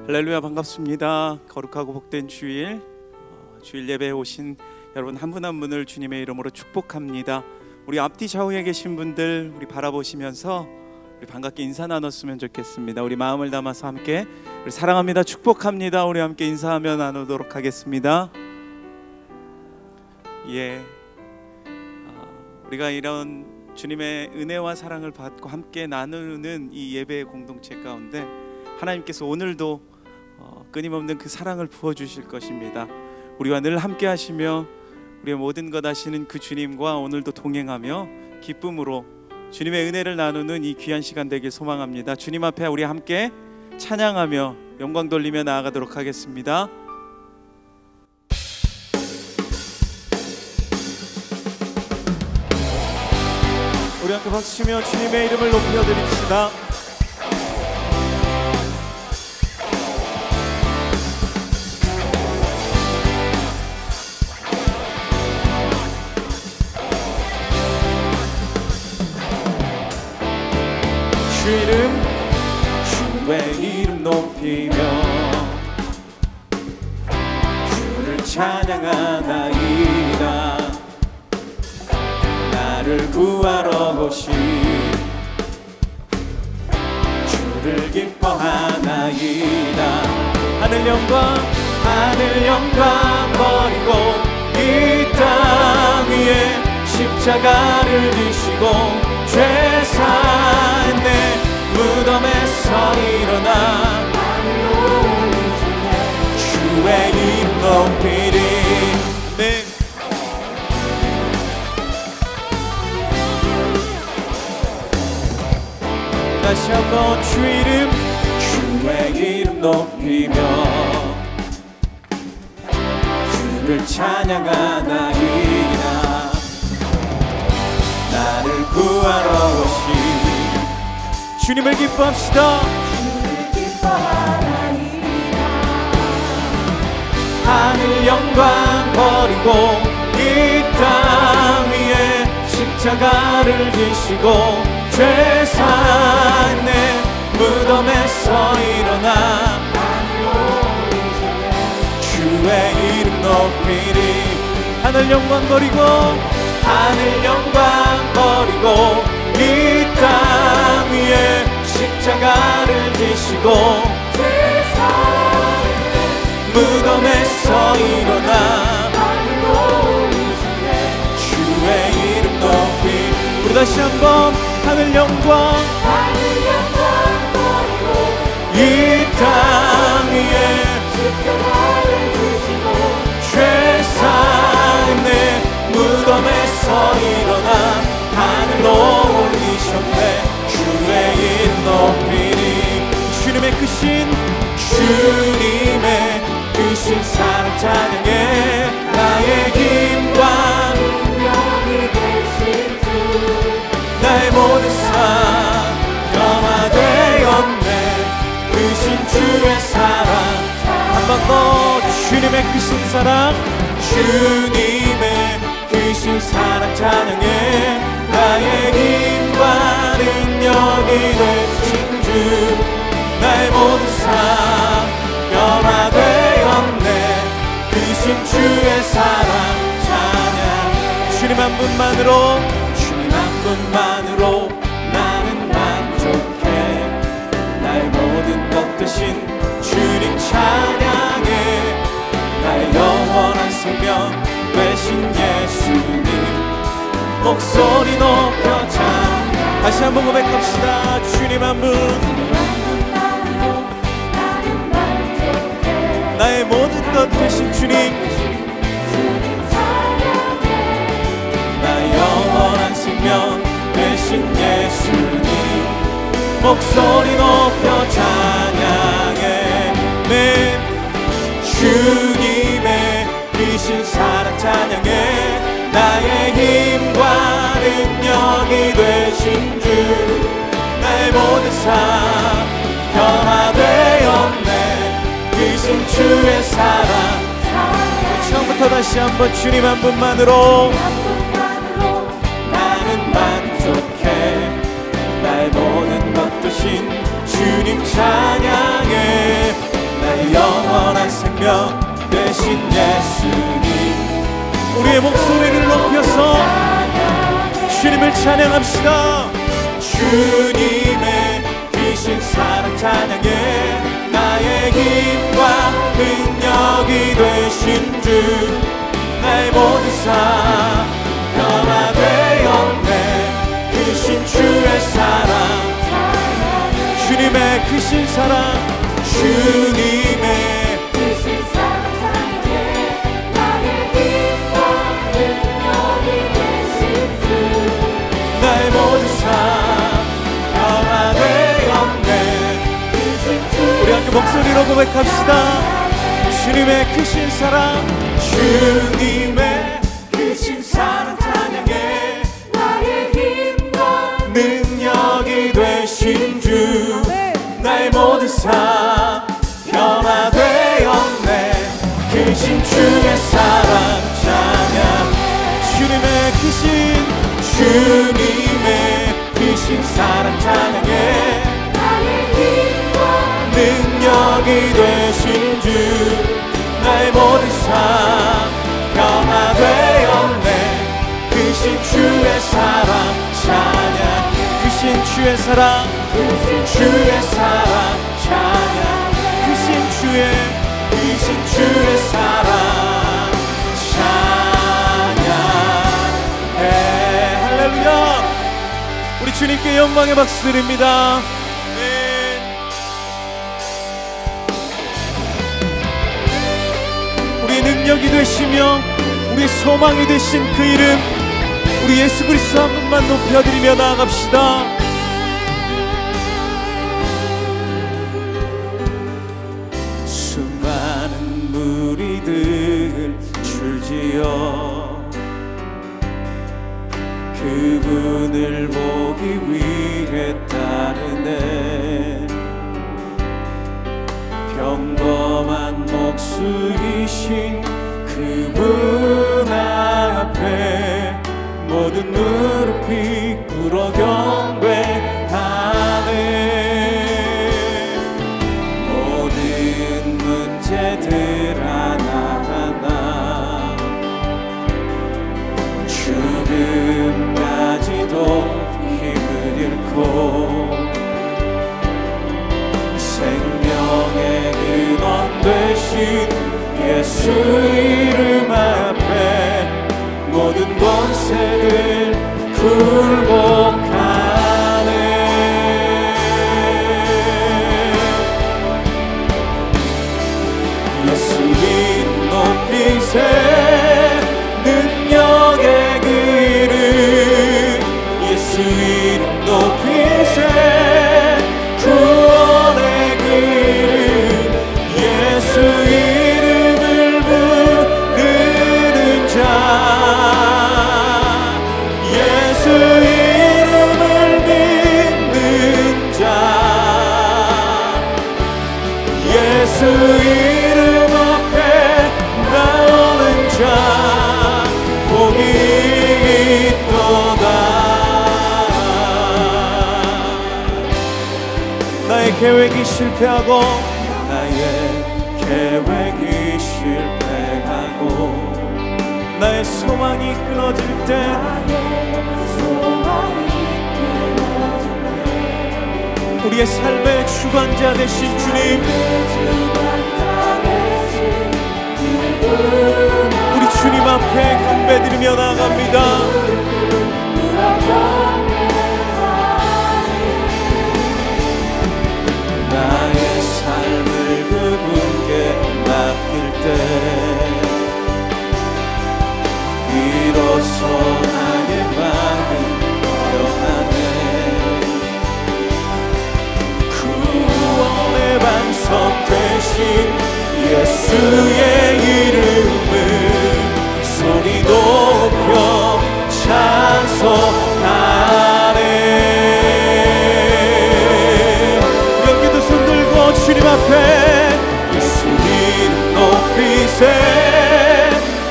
할렐루야, 반갑습니다. 거룩하고 복된 주일, 주일 예배에 오신 여러분 한 분 한 분을 주님의 이름으로 축복합니다. 우리 앞뒤 좌우에 계신 분들 우리 바라보시면서 우리 반갑게 인사 나눴으면 좋겠습니다. 우리 마음을 담아서 함께 우리 사랑합니다, 축복합니다, 우리 함께 인사하며 나누도록 하겠습니다. 우리가 이런 주님의 은혜와 사랑을 받고 함께 나누는 이 예배의 공동체 가운데 하나님께서 오늘도 끊임없는 그 사랑을 부어주실 것입니다. 우리와 늘 함께 하시며 우리의 모든 것 아시는 그 주님과 오늘도 동행하며 기쁨으로 주님의 은혜를 나누는 이 귀한 시간 되길 소망합니다. 주님 앞에 우리 함께 찬양하며 영광 돌리며 나아가도록 하겠습니다. 우리 함께 박수치며 주님의 이름을 높여드립시다. 주의 이름 높이며 주를 찬양하나이다. 나를 구하러 오신 주를 기뻐하나이다. 하늘 영광 버리고 이 땅 위에 십자가를 지시고 죄 사한 내 무덤에서 일어나 주의 이름 높이리. 네. 다시 한번 주의 이름 높이며 주를 찬양하나이다. 나를 구하러 오신 주님을 기뻐합시다. 하늘 영광 버리고 이 땅 위에 십자가를 지시고 죄 사한 내 무덤에서 일어나 주의 이름 높이리. 하늘 영광 버리고 이 땅 위에 십자가를 지시고 무덤에서 일어나 주의 이름 높이. 우리 다시 한번 하늘 영광 이 땅 위에 죄 사한 내 무덤에서 일어나 하늘로 올리셨네. 주의 이름 높이니. 주님의 크신 사랑 찬양해. 나의 힘과 능력이 되신 주 나의 모든 삶 변화되었네. 크신 주의 사랑 한 번 더. 주님의 크신 사랑, 주님의 크신 사랑 찬양해. 나의 힘과 능력이 되신 주 나의 모든 삶 변화되었네. 크신 주의 사랑 찬양. 주님 한 분만으로 나는 만족해. 나의 모든 것 되신 주님 찬양해. 나의 영원한 생명 되신 예수님 목소리 높여 찬양. 다시 한번 고백합시다. 주님 한 분, 나의 모든 것 되신 주님 나의 영원한 생명 되신 예수님 목소리 높여 찬양해. 네. 주님의 크신 사랑 찬양해. 나의 힘과 능력이 되신 주 나의 모든 삶 변화되었네. 크신 주의 사랑. 처음부터 다시 한번 주님 한 분만으로 나는 만족해. 나의 모든 것 되신 주님 찬양해. 우리의 목소리를 높여서 주님을 찬양합시다. 주님의 크신 사랑 찬양해. 나의 힘과 능력이 되신 주, 나의 모든 삶 변화되었네. 크신 주의 사랑, 주님의 크신 사랑, 주님의 크신 사랑 찬양해. 나의 힘과 능력이 되신 주, 나의 모든 삶 변화되었네. 우리 함께 목소리로 고백합시다. 주님의 크신 사랑, 주님의 크신 사랑 찬양해. 나의 힘과 능력이 되신 주, 나의 모든 삶 변화되었네. 크신 주의 사랑 찬양. 주님의 크신 사랑 찬양해. 나의 힘과 능력이 되신 주, 나의 모든 삶 변화되었네. 크신 주의 사랑 찬양. 크신 주의 사랑, 주의 사랑 찬양. 크신 주의 사랑 찬양해. 할렐루야. 우리 주님께 영광의 박수 드립니다. 우리의 능력이 되시며 우리의 소망이 되신 그 이름, 우리 예수 그리스도 한 분만 높여드리며 나아갑시다. 수많은 무리들 줄지어 그분을 보기 위해 따르네. 평범한 목수이신 그분 앞에 모든 무릎이 꿇어 경배하네. 모든 문제들 하나하나 죽음까지도 힘을 잃고 생명의 근원 되신 예수 이름 앞에 모든 권세들 굴복하네. 예수 이름 높이세. 능력의 그 이름, 예수 이름 높이세. 구원의 그 이름, 예수 이름을 부르는 자, 예수 이름을 믿는 자, 예수 이름 앞에 나오는 자 복이 있도다. 나의 계획이 실패하고, 나의 계획이 실패하고 나의 소망이 끊어질 때, 우리의 삶의 주관자 되신 주님, 우리 주님 앞에 경배드리며 나아갑니다. 나의 삶을 그분께 맡길 때 비로소 나의 마음 변하네. 구원의 반석 되신 예수의 이름을 소리 높여 찬송하네. 여기도 손 들고 주님 앞에 예수 이름 높이세.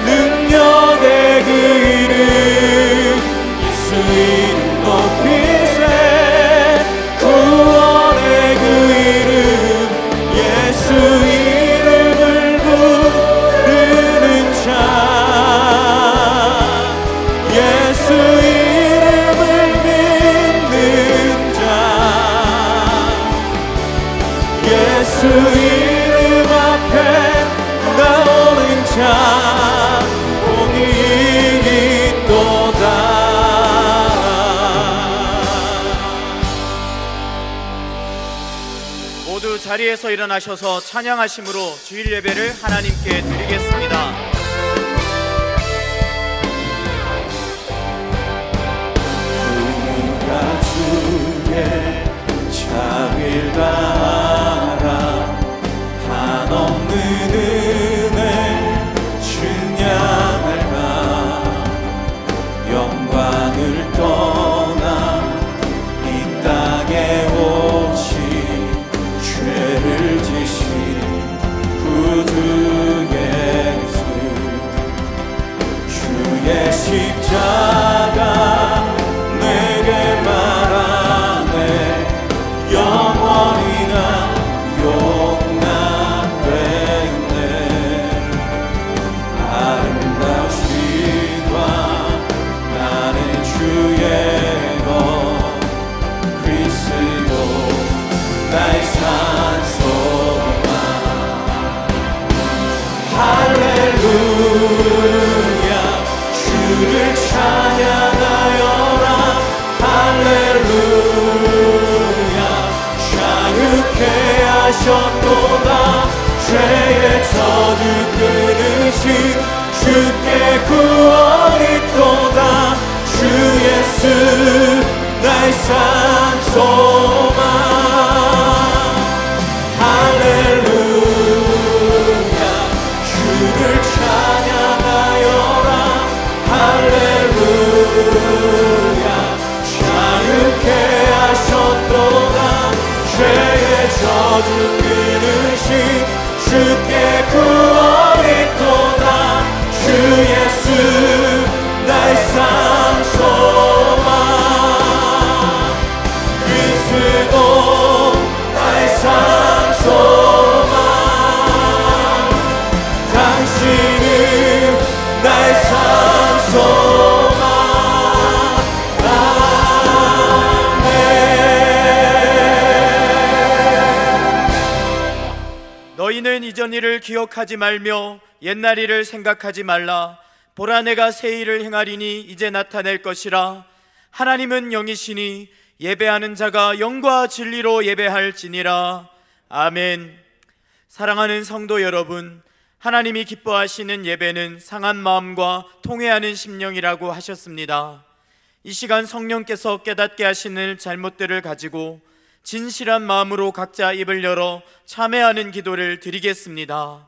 능력의 그 이름, 예수 이름 높이세. 구원의 그 이름, 예수 이름을 부르는 자, 이름 앞에 나오는 자 복이 있도다. 모두 자리에서 일어나셔서 찬양하심으로 주일 예배를 하나님께 드리겠습니다. 누가 주의 자비를 바라 한없는 은혜 증량할까. 영광을 떠나 이 땅에 오신 죄를 지신 구주 예수 주의 십자가 내게 말하네. 영원히 나 용납되네. 아름다우신 과 나는 주의 것 그리스도 나의 산소만. 할렐루야 주를 찬양하여라. 할렐루야 자유케 하셨도다. 죄의 저주 끊으신 주께 구원이 있도다. 주 예수 나의 산소만. 할렐루야 주를 찬양하여라. 할렐루야 자유케 하셨도다. 죄의 저주 끊으신 주께 구원이 있도다. 주 예수 나의 산소만. 그리스도 나의 산소만. 당신은 나의 산소만. 아멘. 너희는 이전 일을 기억하지 말며 옛날 일을 생각하지 말라. 보라 내가 새 일을 행하리니 이제 나타낼 것이라. 하나님은 영이시니 예배하는 자가 영과 진리로 예배할지니라. 아멘. 사랑하는 성도 여러분, 하나님이 기뻐하시는 예배는 상한 마음과 통회하는 심령이라고 하셨습니다. 이 시간 성령께서 깨닫게 하시는 잘못들을 가지고 진실한 마음으로 각자 입을 열어 참회하는 기도를 드리겠습니다.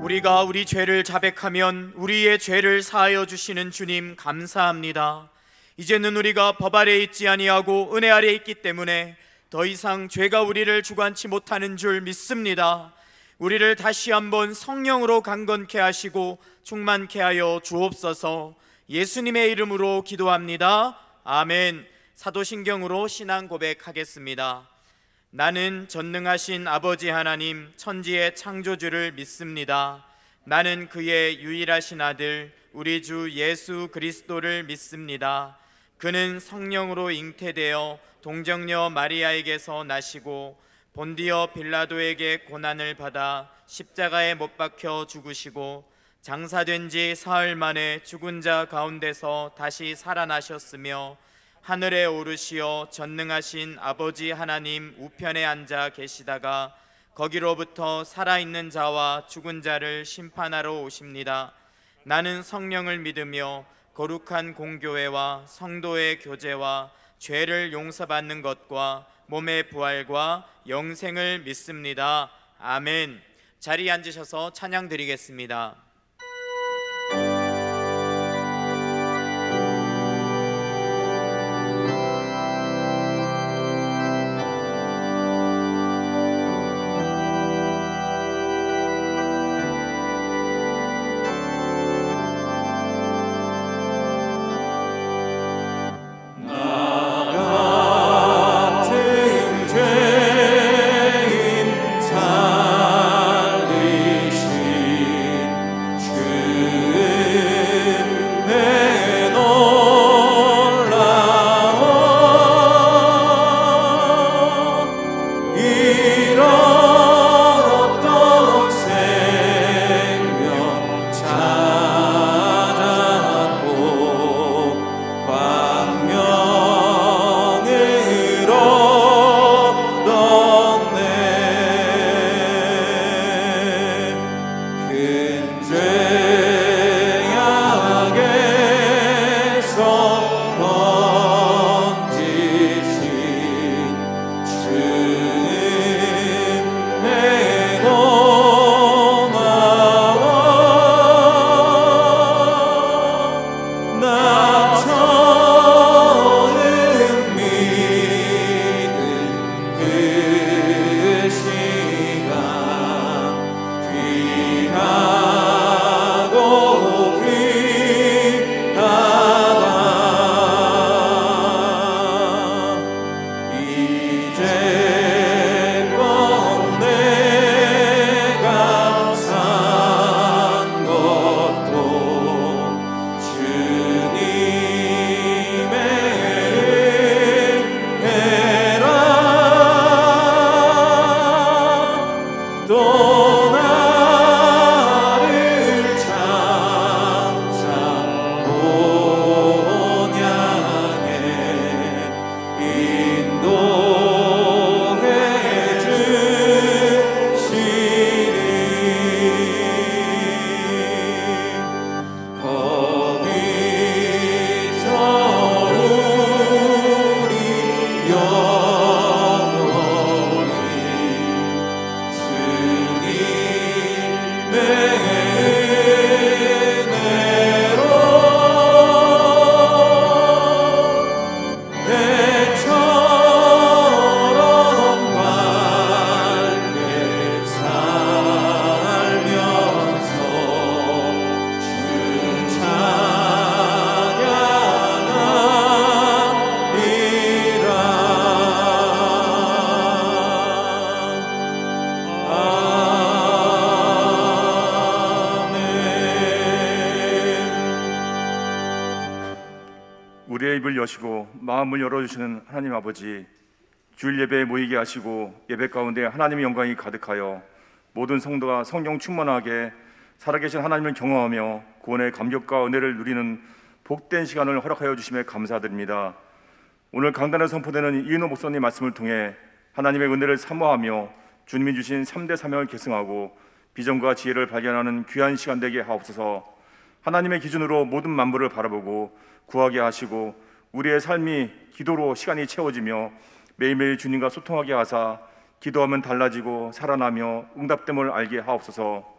우리가 우리 죄를 자백하면 우리의 죄를 사하여 주시는 주님 감사합니다. 이제는 우리가 법 아래 있지 아니하고 은혜 아래 있기 때문에 더 이상 죄가 우리를 주관치 못하는 줄 믿습니다. 우리를 다시 한번 성령으로 강건케 하시고 충만케 하여 주옵소서. 예수님의 이름으로 기도합니다. 아멘. 사도신경으로 신앙 고백하겠습니다. 나는 전능하신 아버지 하나님 천지의 창조주를 믿습니다. 나는 그의 유일하신 아들 우리 주 예수 그리스도를 믿습니다. 그는 성령으로 잉태되어 동정녀 마리아에게서 나시고 본디어 빌라도에게 고난을 받아 십자가에 못 박혀 죽으시고 장사된 지 사흘 만에 죽은 자 가운데서 다시 살아나셨으며 하늘에 오르시어 전능하신 아버지 하나님 우편에 앉아 계시다가 거기로부터 살아있는 자와 죽은 자를 심판하러 오십니다. 나는 성령을 믿으며 거룩한 공교회와 성도의 교제와 죄를 용서받는 것과 몸의 부활과 영생을 믿습니다. 아멘. 자리에 앉으셔서 찬양 드리겠습니다. 우리의 입을 여시고 마음을 열어주시는 하나님 아버지, 주일 예배에 모이게 하시고 예배 가운데 하나님의 영광이 가득하여 모든 성도가 성령 충만하게 살아계신 하나님을 경험하며 구원의 감격과 은혜를 누리는 복된 시간을 허락하여 주심에 감사드립니다. 오늘 강단에 선포되는 이은호 목사님 말씀을 통해 하나님의 은혜를 사모하며 주님이 주신 3대 사명을 계승하고 비전과 지혜를 발견하는 귀한 시간 되게 하옵소서. 하나님의 기준으로 모든 만물을 바라보고 구하게 하시고 우리의 삶이 기도로 시간이 채워지며 매일매일 주님과 소통하게 하사 기도하면 달라지고 살아나며 응답됨을 알게 하옵소서.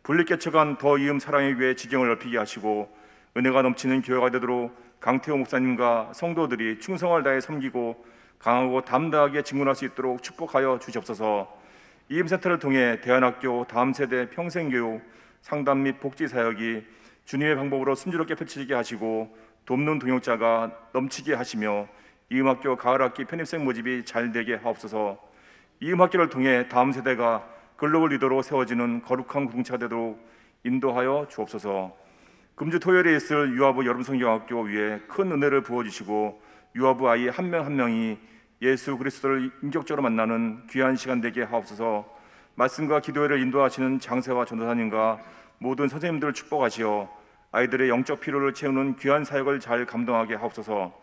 분리개척한 더 이음 사랑의 교회 지경을 넓히게 하시고 은혜가 넘치는 교회가 되도록 강태호 목사님과 성도들이 충성을 다해 섬기고 강하고 담대하게 증언할 수 있도록 축복하여 주시옵소서. 이임센터를 통해 대안학교 다음 세대 평생교육 상담 및 복지사역이 주님의 방법으로 순조롭게 펼치게 하시고 돕는 동역자가 넘치게 하시며 이음학교 가을학기 편입생 모집이 잘 되게 하옵소서. 이음학교를 통해 다음 세대가 글로벌 리더로 세워지는 거룩한 공동체가 되도록 인도하여 주옵소서. 금주 토요일에 있을 유아부 여름성경학교 위에 큰 은혜를 부어주시고 유아부 아이 한 명 한 명이 예수 그리스도를 인격적으로 만나는 귀한 시간 되게 하옵소서. 말씀과 기도회를 인도하시는 장세와 전도사님과 모든 선생님들을 축복하시어 아이들의 영적 필요를 채우는 귀한 사역을 잘 감당하게 하옵소서.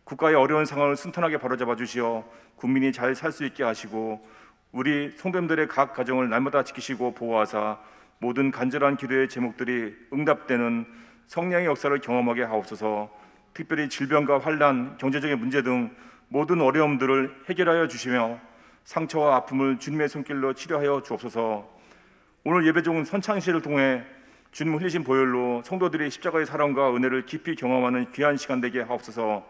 국가의 어려운 상황을 순탄하게 바로잡아 주시어 국민이 잘 살 수 있게 하시고 우리 성도님들의 각 가정을 날마다 지키시고 보호하사 모든 간절한 기도의 제목들이 응답되는 성령의 역사를 경험하게 하옵소서. 특별히 질병과 환난, 경제적인 문제 등 모든 어려움들을 해결하여 주시며 상처와 아픔을 주님의 손길로 치료하여 주옵소서. 오늘 예배 중 선창시를 통해 주님 흘리신 보혈로 성도들이 십자가의 사랑과 은혜를 깊이 경험하는 귀한 시간 되게 하옵소서.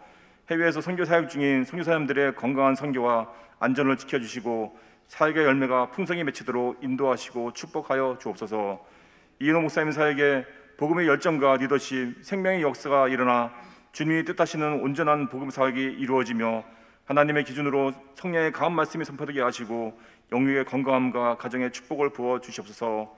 해외에서 선교 사역 중인 선교사님들의 건강한 선교와 안전을 지켜주시고 사역의 열매가 풍성히 맺히도록 인도하시고 축복하여 주옵소서. 이인호 목사님 사역에 복음의 열정과 리더십, 생명의 역사가 일어나 주님이 뜻하시는 온전한 복음 사역이 이루어지며 하나님의 기준으로 성령의 강한 말씀이 선포되게 하시고 영육의 건강함과 가정의 축복을 부어 주시옵소서.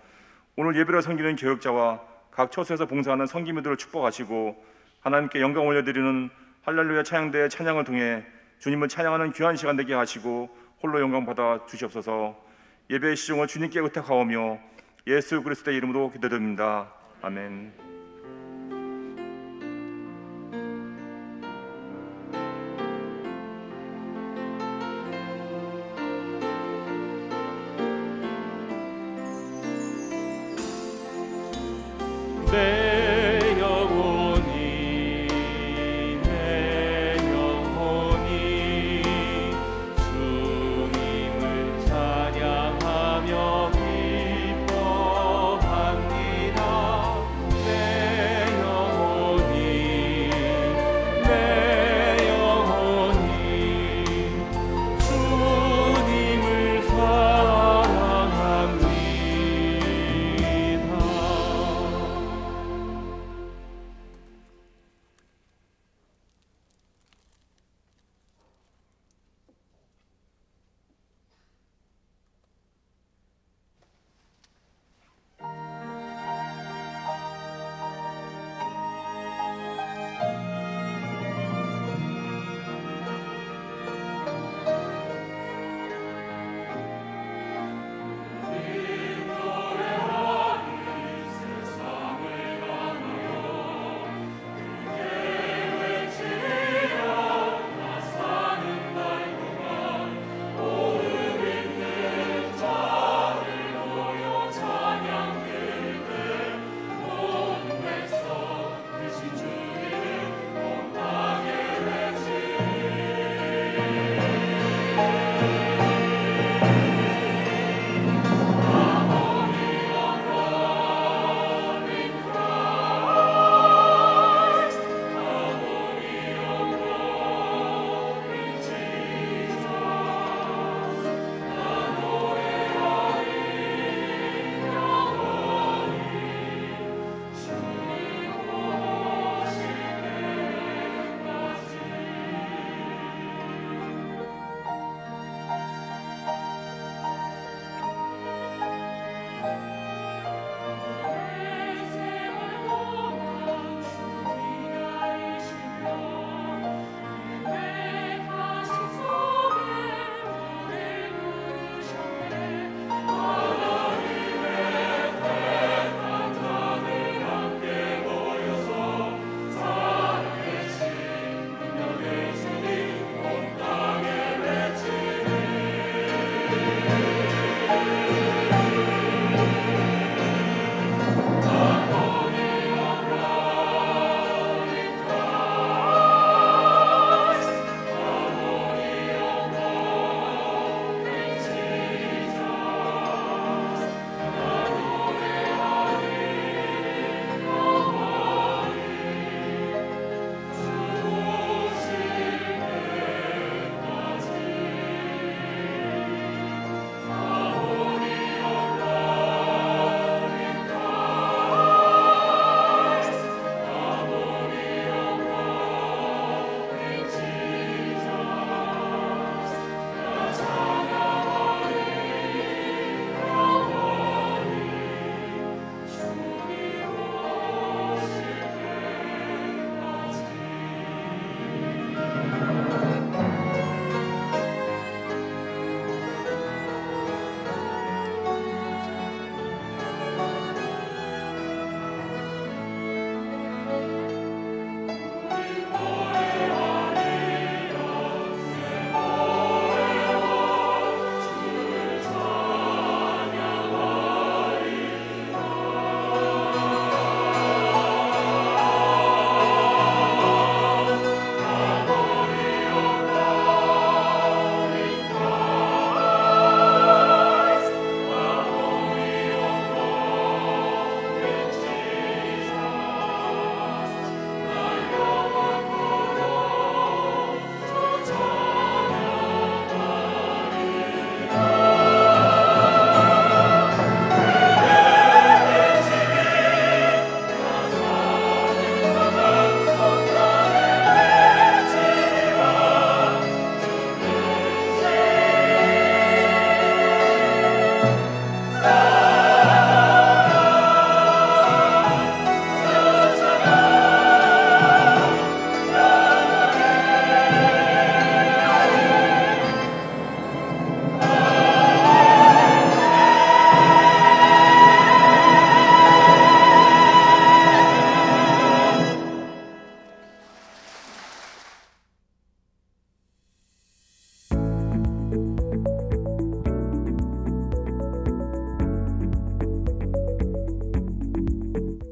오늘 예배를 섬기는 교역자와 각 처소에서 봉사하는 성기묘들을 축복하시고 하나님께 영광 올려드리는 할렐루야 찬양대의 찬양을 통해 주님을 찬양하는 귀한 시간 되게 하시고 홀로 영광 받아 주시옵소서. 예배의 시종을 주님께 의탁하오며 예수 그리스도의 이름으로 기도드립니다. 아멘. 내 영혼이 주님을 찬양하며 기뻐합니다. 내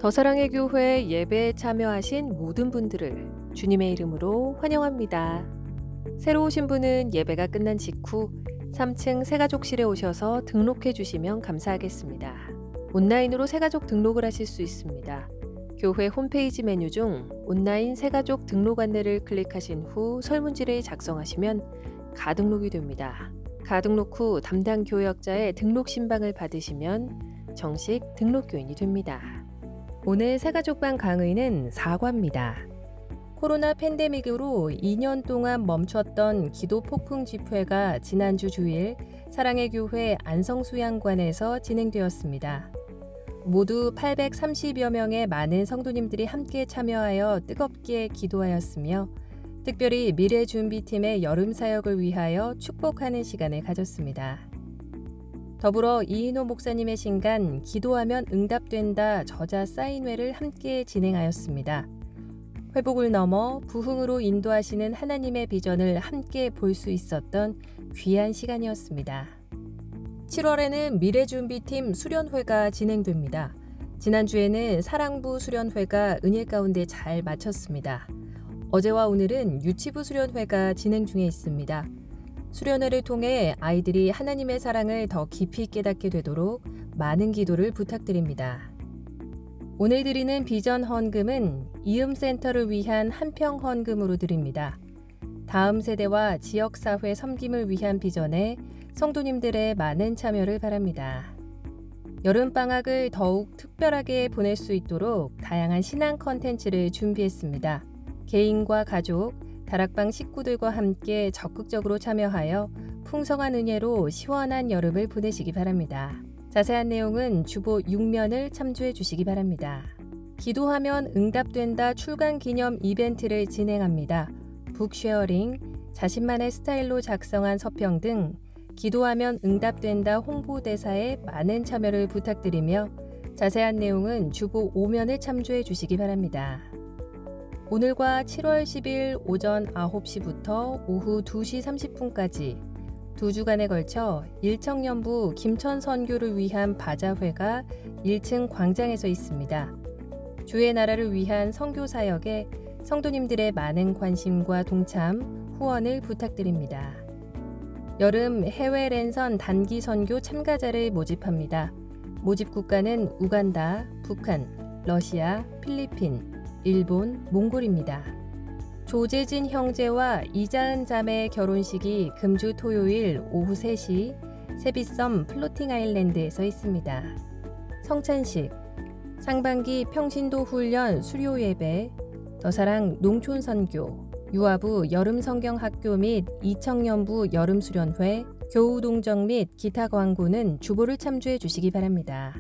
더사랑의 교회 예배에 참여하신 모든 분들을 주님의 이름으로 환영합니다. 새로 오신 분은 예배가 끝난 직후 3층 새가족실에 오셔서 등록해 주시면 감사하겠습니다. 온라인으로 새가족 등록을 하실 수 있습니다. 교회 홈페이지 메뉴 중 온라인 새가족 등록 안내를 클릭하신 후 설문지를 작성하시면 가등록이 됩니다. 가등록 후 담당 교역자의 등록 신방을 받으시면 정식 등록교인이 됩니다. 오늘 새가족반 강의는 사과입니다. 코로나 팬데믹으로 2년 동안 멈췄던 기도 폭풍 집회가 지난주 주일 사랑의 교회 안성수양관에서 진행되었습니다. 모두 830여 명의 많은 성도님들이 함께 참여하여 뜨겁게 기도하였으며 특별히 미래준비팀의 여름 사역을 위하여 축복하는 시간을 가졌습니다. 더불어 이인호 목사님의 신간 기도하면 응답된다 저자 사인회를 함께 진행하였습니다. 회복을 넘어 부흥으로 인도하시는 하나님의 비전을 함께 볼 수 있었던 귀한 시간이었습니다. 7월에는 미래준비팀 수련회가 진행됩니다. 지난주에는 사랑부 수련회가 은혜 가운데 잘 마쳤습니다. 어제와 오늘은 유치부 수련회가 진행 중에 있습니다. 수련회를 통해 아이들이 하나님의 사랑을 더 깊이 깨닫게 되도록 많은 기도를 부탁드립니다. 오늘 드리는 비전 헌금은 이음센터를 위한 한평 헌금으로 드립니다. 다음 세대와 지역사회 섬김을 위한 비전에 성도님들의 많은 참여를 바랍니다. 여름방학을 더욱 특별하게 보낼 수 있도록 다양한 신앙 컨텐츠를 준비했습니다. 개인과 가족, 다락방 식구들과 함께 적극적으로 참여하여 풍성한 은혜로 시원한 여름을 보내시기 바랍니다. 자세한 내용은 주보 6면을 참조해 주시기 바랍니다. 기도하면 응답된다 출간 기념 이벤트를 진행합니다. 북쉐어링, 자신만의 스타일로 작성한 서평 등 기도하면 응답된다 홍보대사에 많은 참여를 부탁드리며 자세한 내용은 주보 5면을 참조해 주시기 바랍니다. 오늘과 7월 10일 오전 9시부터 오후 2시 30분까지 2주간에 걸쳐 일청년부 김천 선교를 위한 바자회가 1층 광장에서 있습니다. 주의 나라를 위한 선교 사역에 성도님들의 많은 관심과 동참, 후원을 부탁드립니다. 여름 해외 랜선 단기 선교 참가자를 모집합니다. 모집 국가는 우간다, 북한, 러시아, 필리핀, 일본, 몽골입니다. 조재진 형제와 이자은 자매의 결혼식이 금주 토요일 오후 3시 세비섬 플로팅 아일랜드에서 있습니다. 성찬식, 상반기 평신도 훈련 수료 예배, 더사랑 농촌 선교, 유아부 여름 성경 학교 및 이청년부 여름 수련회, 교우 동정 및 기타 광고는 주보를 참조해 주시기 바랍니다.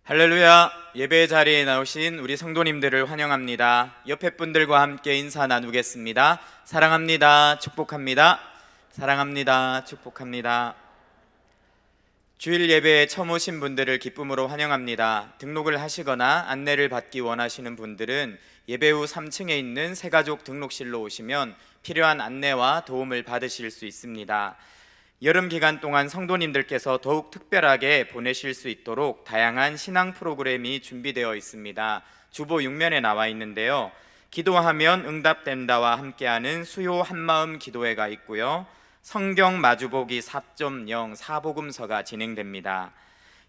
할렐루야! 예배 자리에 나오신 우리 성도님들을 환영합니다. 옆에 분들과 함께 인사 나누겠습니다. 사랑합니다. 축복합니다. 사랑합니다. 축복합니다. 주일 예배에 처음 오신 분들을 기쁨으로 환영합니다. 등록을 하시거나 안내를 받기 원하시는 분들은 예배 후 3층에 있는 새가족 등록실로 오시면 필요한 안내와 도움을 받으실 수 있습니다. 여름 기간 동안 성도님들께서 더욱 특별하게 보내실 수 있도록 다양한 신앙 프로그램이 준비되어 있습니다. 주보 6면에 나와 있는데요. 기도하면 응답된다와 함께하는 수요 한마음 기도회가 있고요. 성경 마주보기 4.0 사복음서가 진행됩니다.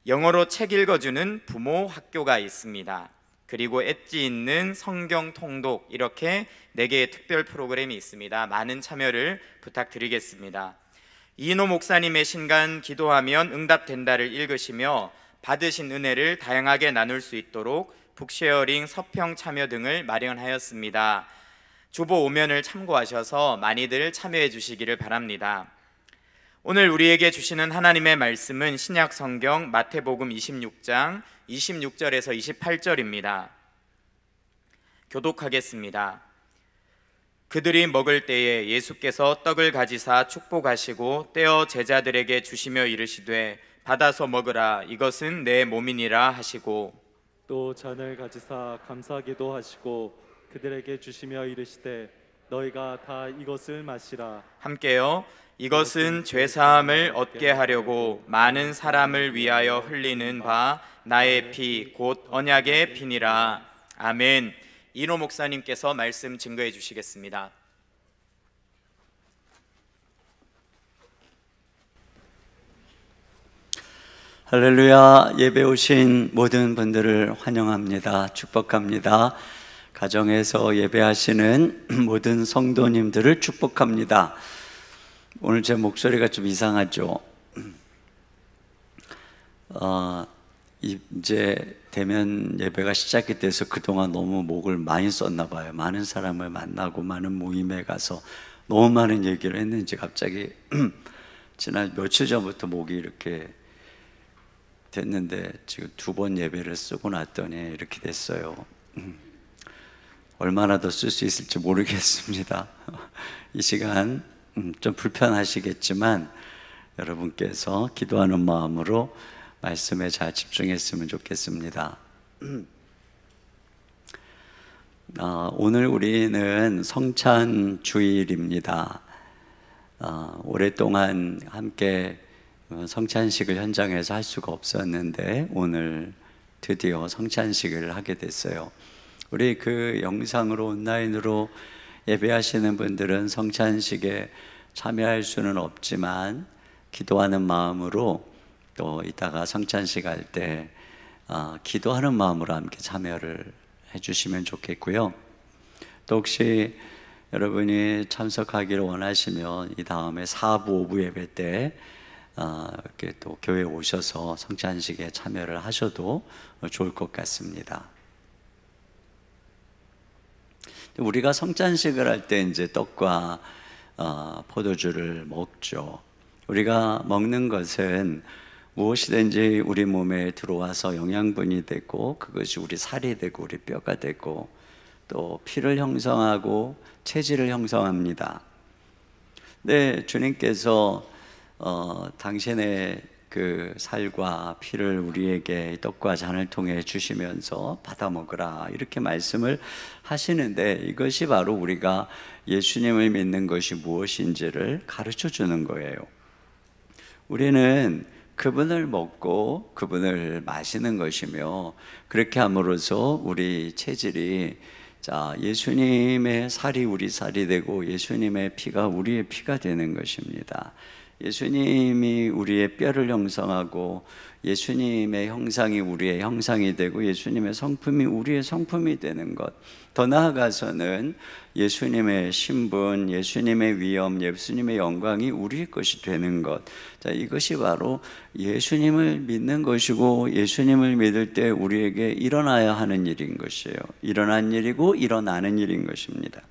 영어로 책 읽어주는 부모 학교가 있습니다. 그리고 엣지 있는 성경 통독, 이렇게 4개의 특별 프로그램이 있습니다. 많은 참여를 부탁드리겠습니다. 이인호 목사님의 신간 기도하면 응답된다를 읽으시며 받으신 은혜를 다양하게 나눌 수 있도록 북쉐어링 서평 참여 등을 마련하였습니다. 주보 5면을 참고하셔서 많이들 참여해 주시기를 바랍니다. 오늘 우리에게 주시는 하나님의 말씀은 신약 성경 마태복음 26장 26절에서 28절입니다. 교독하겠습니다. 그들이 먹을 때에 예수께서 떡을 가지사 축복하시고 떼어 제자들에게 주시며 이르시되 받아서 먹으라, 이것은 내 몸이니라 하시고, 또 잔을 가지사 감사기도 하시고 그들에게 주시며 이르시되 너희가 다 이것을 마시라. 함께요. 이것은 죄사함을 얻게 하려고 많은 사람을 위하여 흘리는 바 나의 피 곧 언약의 피니라. 아멘. 이노 목사님께서 말씀 증거해 주시겠습니다. 할렐루야. 예배 오신 모든 분들을 환영합니다. 축복합니다. 가정에서 예배하시는 모든 성도님들을 축복합니다. 오늘 제 목소리가 좀 이상하죠? 이제 대면 예배가 시작이 돼서 그동안 너무 목을 많이 썼나 봐요. 많은 사람을 만나고 많은 모임에 가서 너무 많은 얘기를 했는지 갑자기 지난 며칠 전부터 목이 이렇게 됐는데 지금 2번 예배를 쓰고 났더니 이렇게 됐어요. 얼마나 더 쓸 수 있을지 모르겠습니다. 이 시간 좀 불편하시겠지만 여러분께서 기도하는 마음으로 말씀에 잘 집중했으면 좋겠습니다. 오늘 우리는 성찬 주일입니다. 오랫동안 함께 성찬식을 현장에서 할 수가 없었는데 오늘 드디어 성찬식을 하게 됐어요. 우리 그 영상으로 온라인으로 예배하시는 분들은 성찬식에 참여할 수는 없지만 기도하는 마음으로 또 이따가 성찬식 할 때 기도하는 마음으로 함께 참여를 해주시면 좋겠고요. 또 혹시 여러분이 참석하기를 원하시면 이 다음에 4부, 5부 예배 때 이렇게 또 교회에 오셔서 성찬식에 참여를 하셔도 좋을 것 같습니다. 우리가 성찬식을 할 때 이제 떡과 포도주를 먹죠. 우리가 먹는 것은 무엇이든지 우리 몸에 들어와서 영양분이 되고 그것이 우리 살이 되고 우리 뼈가 되고 또 피를 형성하고 체질을 형성합니다. 네, 주님께서 당신의 그 살과 피를 우리에게 떡과 잔을 통해 주시면서 받아 먹으라 이렇게 말씀을 하시는데 이것이 바로 우리가 예수님을 믿는 것이 무엇인지를 가르쳐 주는 거예요. 우리는 그분을 먹고 그분을 마시는 것이며 그렇게 함으로써 우리 체질이 예수님의 살이 우리 살이 되고 예수님의 피가 우리의 피가 되는 것입니다. 예수님이 우리의 뼈를 형성하고 예수님의 형상이 우리의 형상이 되고 예수님의 성품이 우리의 성품이 되는 것, 더 나아가서는 예수님의 신분, 예수님의 위엄, 예수님의 영광이 우리의 것이 되는 것, 이것이 바로 예수님을 믿는 것이고 예수님을 믿을 때 우리에게 일어나야 하는 일인 것이에요. 일어난 일이고 일어나는 일인 것입니다.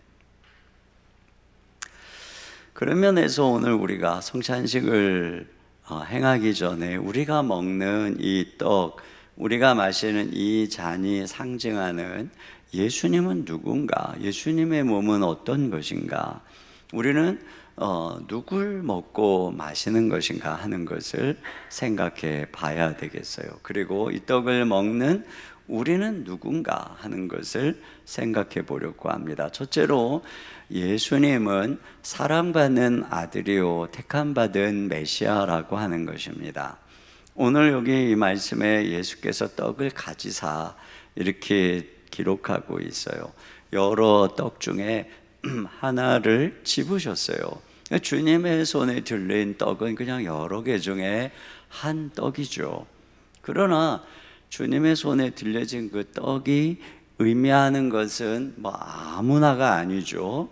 그런 면에서 오늘 우리가 성찬식을 행하기 전에 우리가 먹는 이 떡, 우리가 마시는 이 잔이 상징하는 예수님은 누군가, 예수님의 몸은 어떤 것인가, 우리는 누굴 먹고 마시는 것인가 하는 것을 생각해 봐야 되겠어요. 그리고 이 떡을 먹는 우리는 누군가 하는 것을 생각해 보려고 합니다. 첫째로 예수님은 사랑받는 아들이요 택함받은 메시아라고 하는 것입니다. 오늘 여기 이 말씀에 예수께서 떡을 가지사 이렇게 기록하고 있어요. 여러 떡 중에 하나를 집으셨어요. 주님의 손에 들린 떡은 그냥 여러 개 중에 한 떡이죠. 그러나 주님의 손에 들려진 그 떡이 의미하는 것은 아무나가 아니죠.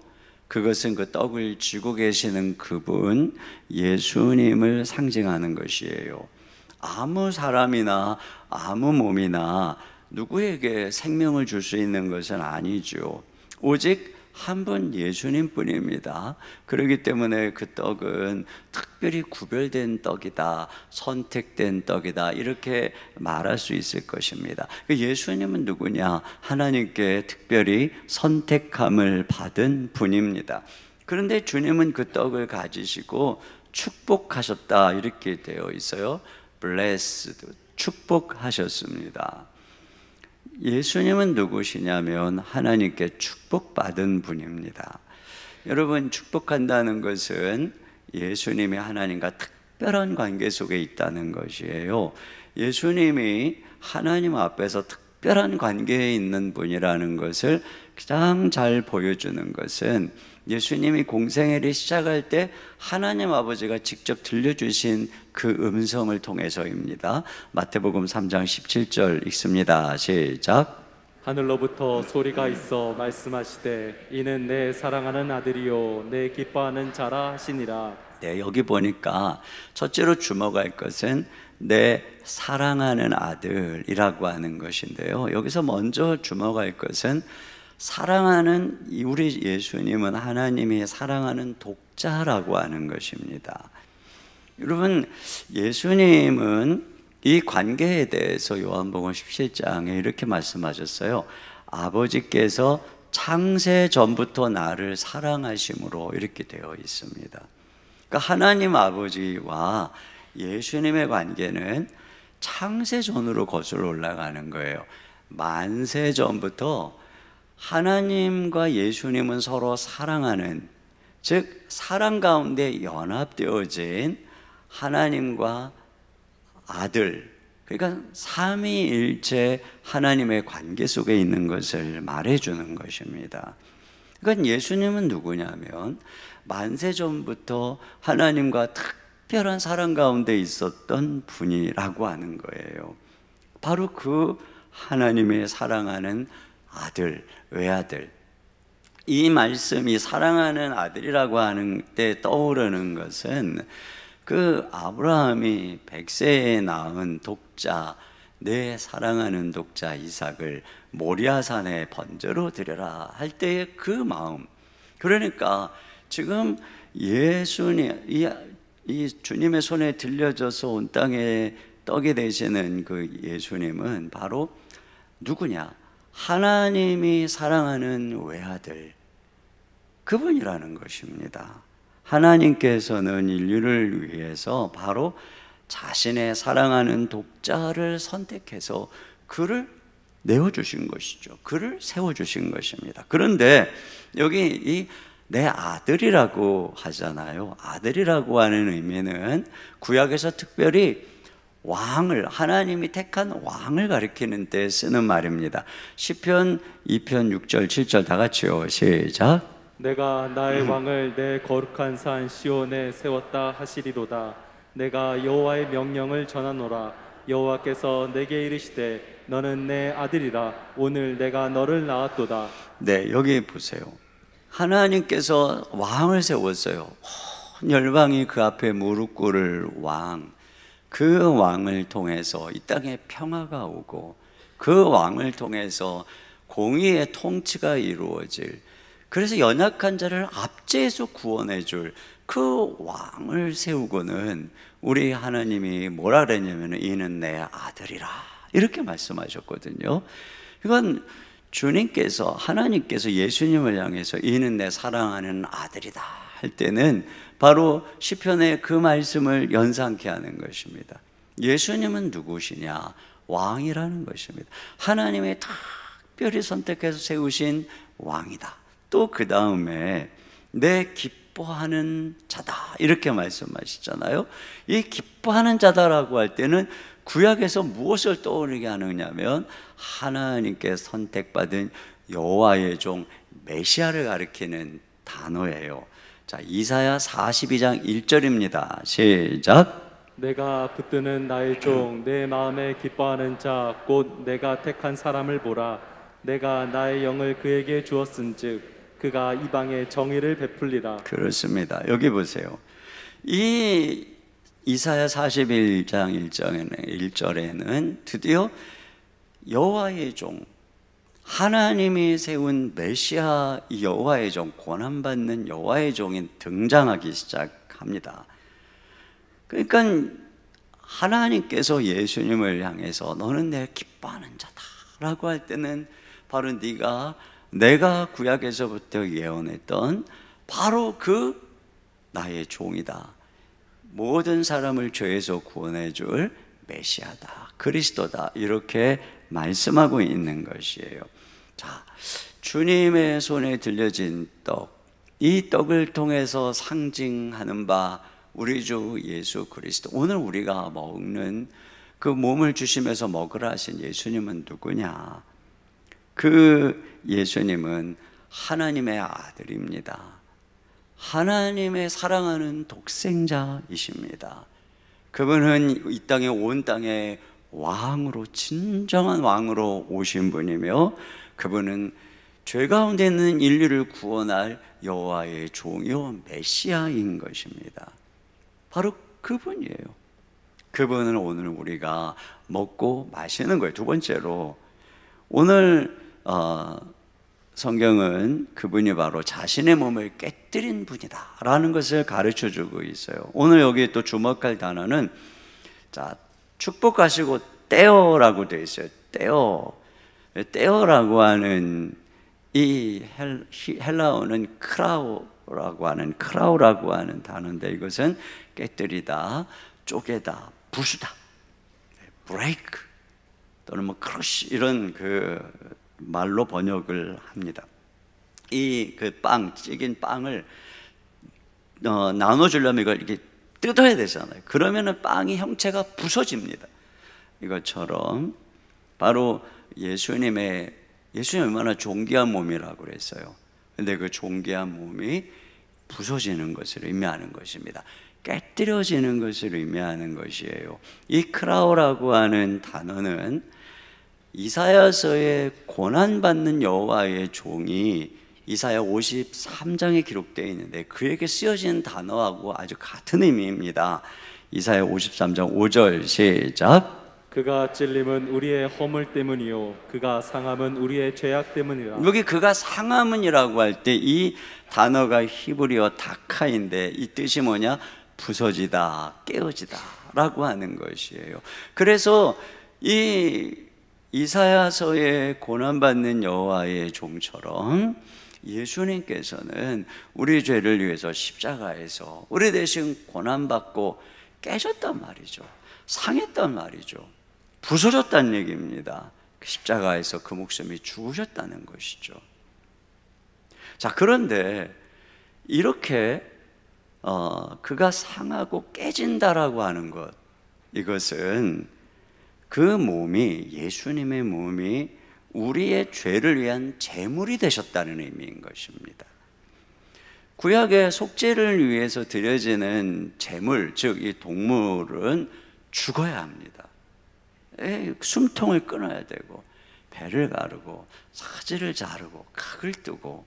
그것은 그 떡을 쥐고 계시는 그분 예수님을 상징하는 것이에요. 아무 사람이나 아무 몸이나 누구에게 생명을 줄 수 있는 것은 아니죠. 오직 한 분 예수님뿐입니다. 그렇기 때문에 그 떡은 특별히 구별된 떡이다, 선택된 떡이다 이렇게 말할 수 있을 것입니다. 예수님은 누구냐? 하나님께 특별히 선택함을 받은 분입니다. 그런데 주님은 그 떡을 가지시고 축복하셨다 이렇게 되어 있어요. blessed, 축복하셨습니다. 예수님은 누구시냐면 하나님께 축복받은 분입니다. 여러분, 축복한다는 것은 예수님이 하나님과 특별한 관계 속에 있다는 것이에요. 예수님이 하나님 앞에서 특별한 관계에 있는 분이라는 것을 가장 잘 보여주는 것은 예수님이 공생애를 시작할 때 하나님 아버지가 직접 들려주신 그 음성을 통해서입니다. 마태복음 3장 17절 읽습니다. 시작. 하늘로부터 소리가 있어 말씀하시되 이는 내 사랑하는 아들이요 내 기뻐하는 자라 하시니라. 네, 여기 보니까 첫째로 주목할 것은 내 사랑하는 아들이라고 하는 것인데요. 여기서 먼저 주목할 것은 사랑하는, 우리 예수님은 하나님이 사랑하는 독자라고 하는 것입니다. 여러분, 예수님은 이 관계에 대해서 요한복음 17장에 이렇게 말씀하셨어요. 아버지께서 창세 전부터 나를 사랑하심으로 이렇게 되어 있습니다. 그러니까 하나님 아버지와 예수님의 관계는 창세 전으로 거슬러 올라가는 거예요. 만세 전부터 하나님과 예수님은 서로 사랑하는, 즉 사랑 가운데 연합되어진 하나님과 아들, 그러니까 삼위일체 하나님의 관계 속에 있는 것을 말해주는 것입니다. 그러니까 예수님은 누구냐면 만세 전부터 하나님과 특별한 사랑 가운데 있었던 분이라고 하는 거예요. 바로 그 하나님의 사랑하는 아들, 외아들. 이 말씀이 사랑하는 아들이라고 하는 때 떠오르는 것은 그 아브라함이 100세에 낳은 독자, 내 사랑하는 독자 이삭을 모리아산에 번제로 드려라 할 때의 그 마음. 그러니까 지금 예수님, 이 주님의 손에 들려져서 온 땅에 떡이 되시는 그 예수님은 바로 누구냐? 하나님이 사랑하는 외아들, 그분이라는 것입니다. 하나님께서는 인류를 위해서 바로 자신의 사랑하는 독자를 선택해서 그를 내어주신 것이죠. 그를 세워주신 것입니다. 그런데 여기 이 내 아들이라고 하잖아요. 아들이라고 하는 의미는 구약에서 특별히 왕을, 하나님이 택한 왕을 가리키는 때 쓰는 말입니다. 시편 2편 6절 7절 다 같이요. 시작. 내가 나의 왕을 내 거룩한 산 시온에 세웠다 하시리로다. 내가 여호와의 명령을 전하노라. 여호와께서 내게 이르시되 너는 내 아들이라. 오늘 내가 너를 낳았도다. 네, 여기 보세요. 하나님께서 왕을 세웠어요. 온 열방이 그 앞에 무릎 꿇을 왕. 그 왕을 통해서 이 땅에 평화가 오고 그 왕을 통해서 공의의 통치가 이루어질, 그래서 연약한 자를 압제해서 구원해 줄 그 왕을 세우고는 우리 하나님이 뭐라 그랬냐면 이는 내 아들이라 이렇게 말씀하셨거든요. 이건 주님께서, 하나님께서 예수님을 향해서 이는 내 사랑하는 아들이다 할 때는 바로 시편의 그 말씀을 연상케 하는 것입니다. 예수님은 누구시냐? 왕이라는 것입니다. 하나님의 특별히 선택해서 세우신 왕이다. 또 그 다음에 내 기뻐하는 자다 이렇게 말씀하시잖아요. 이 기뻐하는 자다라고 할 때는 구약에서 무엇을 떠오르게 하느냐면 하나님께 선택받은 여호와의 종 메시아를 가리키는 단어예요. 자, 이사야 42장 1절입니다. 시작. 내가 붙드는 나의 종 내 마음에 기뻐하는 자 곧 내가 택한 사람을 보라. 내가 나의 영을 그에게 주었은즉 그가 이방에 정의를 베풀리라. 그렇습니다. 여기 보세요. 이 이사야 41장 1절에는 드디어 여호와의 종, 하나님이 세운 메시아 여호와의 종, 고난받는 여호와의 종이 등장하기 시작합니다. 그러니까 하나님께서 예수님을 향해서 너는 내 기뻐하는 자다라고 할 때는 바로 내가 구약에서부터 예언했던 바로 그 나의 종이다. 모든 사람을 죄에서 구원해 줄 메시아다, 그리스도다, 이렇게 말씀하고 있는 것이에요. 자, 주님의 손에 들려진 떡, 이 떡을 통해서 상징하는 바 우리 주 예수 그리스도, 오늘 우리가 먹는 그 몸을 주시면서 먹으라 하신 예수님은 누구냐? 그 예수님은 하나님의 아들입니다. 하나님의 사랑하는 독생자이십니다. 그분은 이 땅에, 온 땅에 왕으로, 진정한 왕으로 오신 분이며, 그분은 죄 가운데 있는 인류를 구원할 여호와의 종이요 메시아인 것입니다. 바로 그분이에요. 그분을 오늘 우리가 먹고 마시는 거예요. 두 번째로, 오늘 성경은 그분이 바로 자신의 몸을 깨뜨린 분이다 라는 것을 가르쳐 주고 있어요. 오늘 여기 또 주목할 단어는, 자, 축복하시고 떼어라고 되어 있어요. 떼어라고 하는 이 헬라어는 크라우라고 하는 단어인데, 이것은 깨뜨리다, 쪼개다, 부수다, 브레이크 또는 뭐 크러쉬, 이런 그 말로 번역을 합니다. 이 그 빵, 찌긴 빵을 나눠주려면 이걸 이렇게 뜯어야 되잖아요. 그러면은 빵이 형체가 부서집니다. 이것처럼 바로 예수님이 얼마나 존귀한 몸이라고 그랬어요. 근데 그 존귀한 몸이 부서지는 것을 의미하는 것입니다. 깨뜨려지는 것을 의미하는 것이에요. 이 크라우라고 하는 단어는 이사야서에 고난받는 여호와의 종이 이사야 53장에 기록되어 있는데, 그에게 쓰여진 단어하고 아주 같은 의미입니다. 이사야 53장 5절 시작. 그가 찔림은 우리의 허물 때문이요 그가 상함은 우리의 죄악 때문이라. 여기 그가 상함은이라고 할 때 이 단어가 히브리어 다카인데, 이 뜻이 뭐냐? 부서지다, 깨어지다 라고 하는 것이에요. 그래서 이 이사야서에 고난받는 여호와의 종처럼 예수님께서는 우리 죄를 위해서 십자가에서 우리 대신 고난받고 깨졌단 말이죠. 상했단 말이죠. 부서졌다는 얘기입니다. 십자가에서 그 목숨이 죽으셨다는 것이죠. 자, 그런데 이렇게 그가 상하고 깨진다라고 하는 것, 이것은 그 몸이, 예수님의 몸이 우리의 죄를 위한 제물이 되셨다는 의미인 것입니다. 구약의 속죄를 위해서 드려지는 제물, 즉 이 동물은 죽어야 합니다. 숨통을 끊어야 되고, 배를 가르고, 사지를 자르고, 각을 뜨고,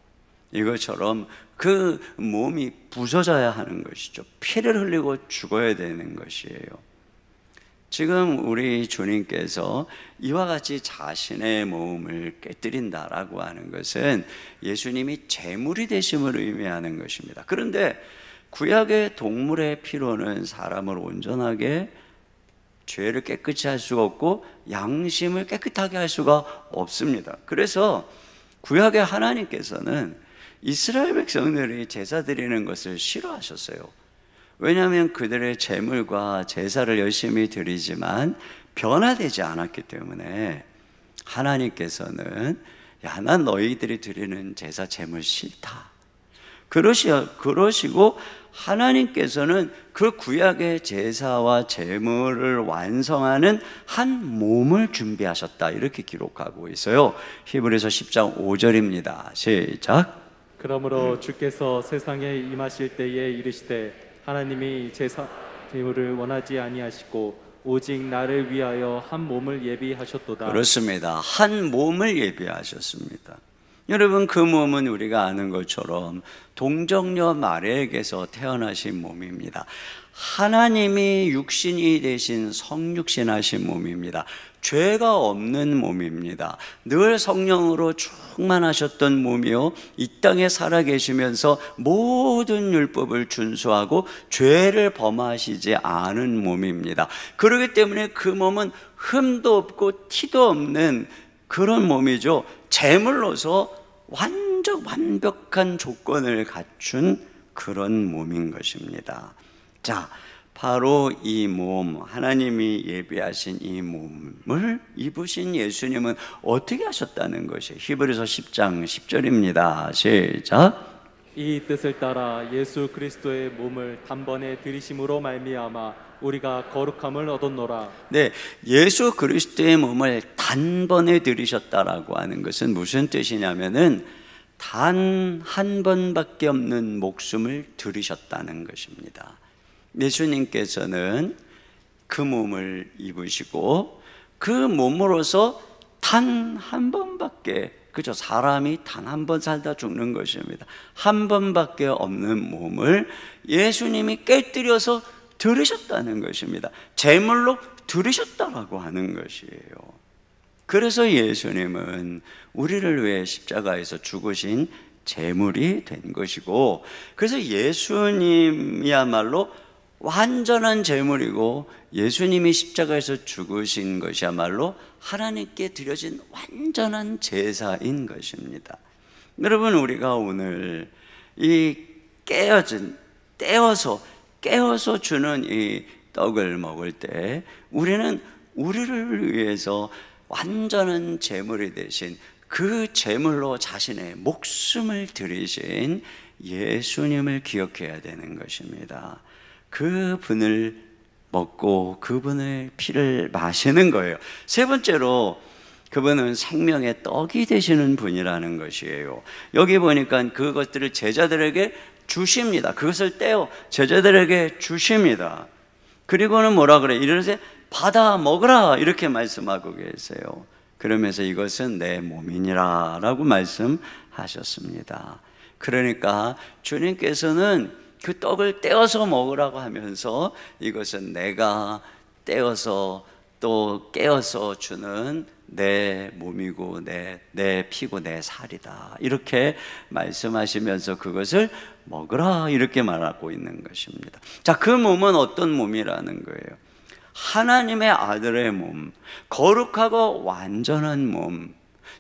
이것처럼 그 몸이 부서져야 하는 것이죠. 피를 흘리고 죽어야 되는 것이에요. 지금 우리 주님께서 이와 같이 자신의 몸을 깨뜨린다라고 하는 것은 예수님이 제물이 되심을 의미하는 것입니다. 그런데 구약의 동물의 피로는 사람을 온전하게, 죄를 깨끗이 할 수가 없고 양심을 깨끗하게 할 수가 없습니다. 그래서 구약의 하나님께서는 이스라엘 백성들이 제사 드리는 것을 싫어하셨어요. 왜냐하면 그들의 제물과 제사를 열심히 드리지만 변화되지 않았기 때문에 하나님께서는, 야, 난 너희들이 드리는 제사 제물 싫다, 그러시고 하나님께서는 그 구약의 제사와 제물을 완성하는 한 몸을 준비하셨다, 이렇게 기록하고 있어요. 히브리서 10장 5절입니다. 시작. 그러므로 주께서 세상에 임하실 때에 이르시되 하나님이 제사 제물을 원하지 아니하시고 오직 나를 위하여 한 몸을 예비하셨도다. 그렇습니다. 한 몸을 예비하셨습니다. 여러분, 그 몸은 우리가 아는 것처럼 동정녀 마리아에게서 태어나신 몸입니다. 하나님이 육신이 되신 성육신하신 몸입니다. 죄가 없는 몸입니다. 늘 성령으로 충만하셨던 몸이요, 이 땅에 살아계시면서 모든 율법을 준수하고 죄를 범하시지 않은 몸입니다. 그렇기 때문에 그 몸은 흠도 없고 티도 없는 그런 몸이죠. 제물로서 완벽한 조건을 갖춘 그런 몸인 것입니다. 자, 바로 이 몸, 하나님이 예비하신 이 몸을 입으신 예수님은 어떻게 하셨다는 것이 히브리서 10장 10절입니다. 시작. 이 뜻을 따라 예수 그리스도의 몸을 단번에 들이심으로 말미암아 우리가 거룩함을 얻었노라. 네, 예수 그리스도의 몸을 단번에 들이셨다라고 하는 것은 무슨 뜻이냐면은 단 한 번밖에 없는 목숨을 들이셨다는 것입니다. 예수님께서는 그 몸을 입으시고 그 몸으로서 단 한 번밖에, 그죠? 사람이 단 한 번 살다 죽는 것입니다. 한 번밖에 없는 몸을 예수님이 깨뜨려서 들으셨다는 것입니다. 제물로 들으셨다라고 하는 것이에요. 그래서 예수님은 우리를 위해 십자가에서 죽으신 제물이 된 것이고, 그래서 예수님이야말로 완전한 제물이고, 예수님이 십자가에서 죽으신 것이야말로 하나님께 드려진 완전한 제사인 것입니다. 여러분, 우리가 오늘 이 떼어서 주는 이 떡을 먹을 때 우리는 우리를 위해서 완전한 제물이 되신, 그 제물로 자신의 목숨을 들이신 예수님을 기억해야 되는 것입니다. 그분을 먹고 그분의 피를 마시는 거예요. 세 번째로, 그분은 생명의 떡이 되시는 분이라는 것이에요. 여기 보니까 그것들을 제자들에게 주십니다. 그것을 떼어 제자들에게 주십니다. 그리고는 뭐라 그래? 이르되 받아 먹으라, 이렇게 말씀하고 계세요. 그러면서 이것은 내 몸이니라 라고 말씀하셨습니다. 그러니까 주님께서는 그 떡을 떼어서 먹으라고 하면서 이것은 내가 떼어서 또 깨어서 주는 내 몸이고 내 피고 내 살이다, 이렇게 말씀하시면서 그것을 먹으라, 이렇게 말하고 있는 것입니다. 자, 그 몸은 어떤 몸이라는 거예요? 하나님의 아들의 몸, 거룩하고 완전한 몸,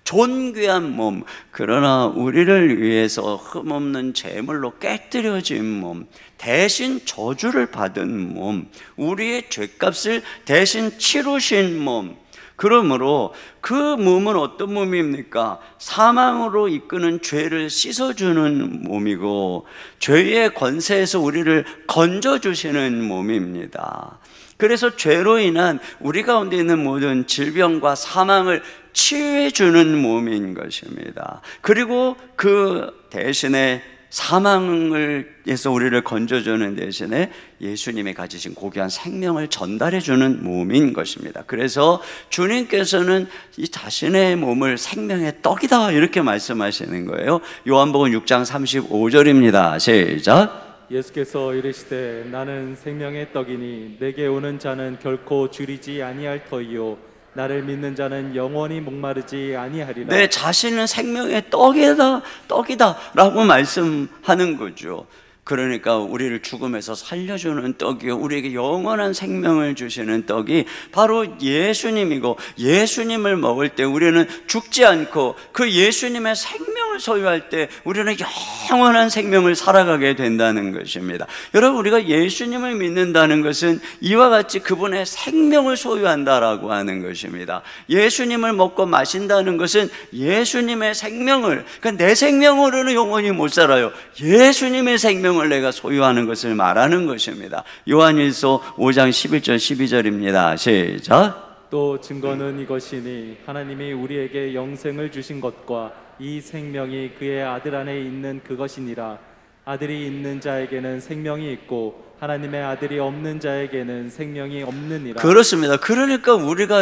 존귀한 몸, 그러나 우리를 위해서 흠없는 제물로 깨뜨려진 몸, 대신 저주를 받은 몸, 우리의 죄값을 대신 치루신 몸. 그러므로 그 몸은 어떤 몸입니까? 사망으로 이끄는 죄를 씻어주는 몸이고, 죄의 권세에서 우리를 건져주시는 몸입니다. 그래서 죄로 인한 우리 가운데 있는 모든 질병과 사망을 치유해 주는 몸인 것입니다. 그리고 그 대신에 사망을에서 우리를 건져주는 대신에 예수님이 가지신 고귀한 생명을 전달해 주는 몸인 것입니다. 그래서 주님께서는 이 자신의 몸을 생명의 떡이다, 이렇게 말씀하시는 거예요. 요한복음 6장 35절입니다. 시작. 예수께서 이르시되 나는 생명의 떡이니 내게 오는 자는 결코 줄이지 아니할 터이요 나를 믿는 자는 영원히 목마르지 아니하리라. 내 자신은 생명의 떡이다 라고 말씀하는 거죠. 그러니까 우리를 죽음에서 살려주는 떡이요, 우리에게 영원한 생명을 주시는 떡이 바로 예수님이고, 예수님을 먹을 때 우리는 죽지 않고 그 예수님의 생명을 소유할 때 우리는 영원한 생명을 살아가게 된다는 것입니다. 여러분, 우리가 예수님을 믿는다는 것은 이와 같이 그분의 생명을 소유한다라고 하는 것입니다. 예수님을 먹고 마신다는 것은 예수님의 생명을, 그러니까 내 생명으로는 영원히 못 살아요. 예수님의 생명을 내가 소유하는 것을 말하는 것입니다. 요한일서 5장 11절 12절입니다. 시작. 또 증거는 이것이니 하나님이 우리에게 영생을 주신 것과 이 생명이 그의 아들 안에 있는 그것이니라. 아들이 있는 자에게는 생명이 있고 하나님의 아들이 없는 자에게는 생명이 없느니라. 그렇습니다. 그러니까 우리가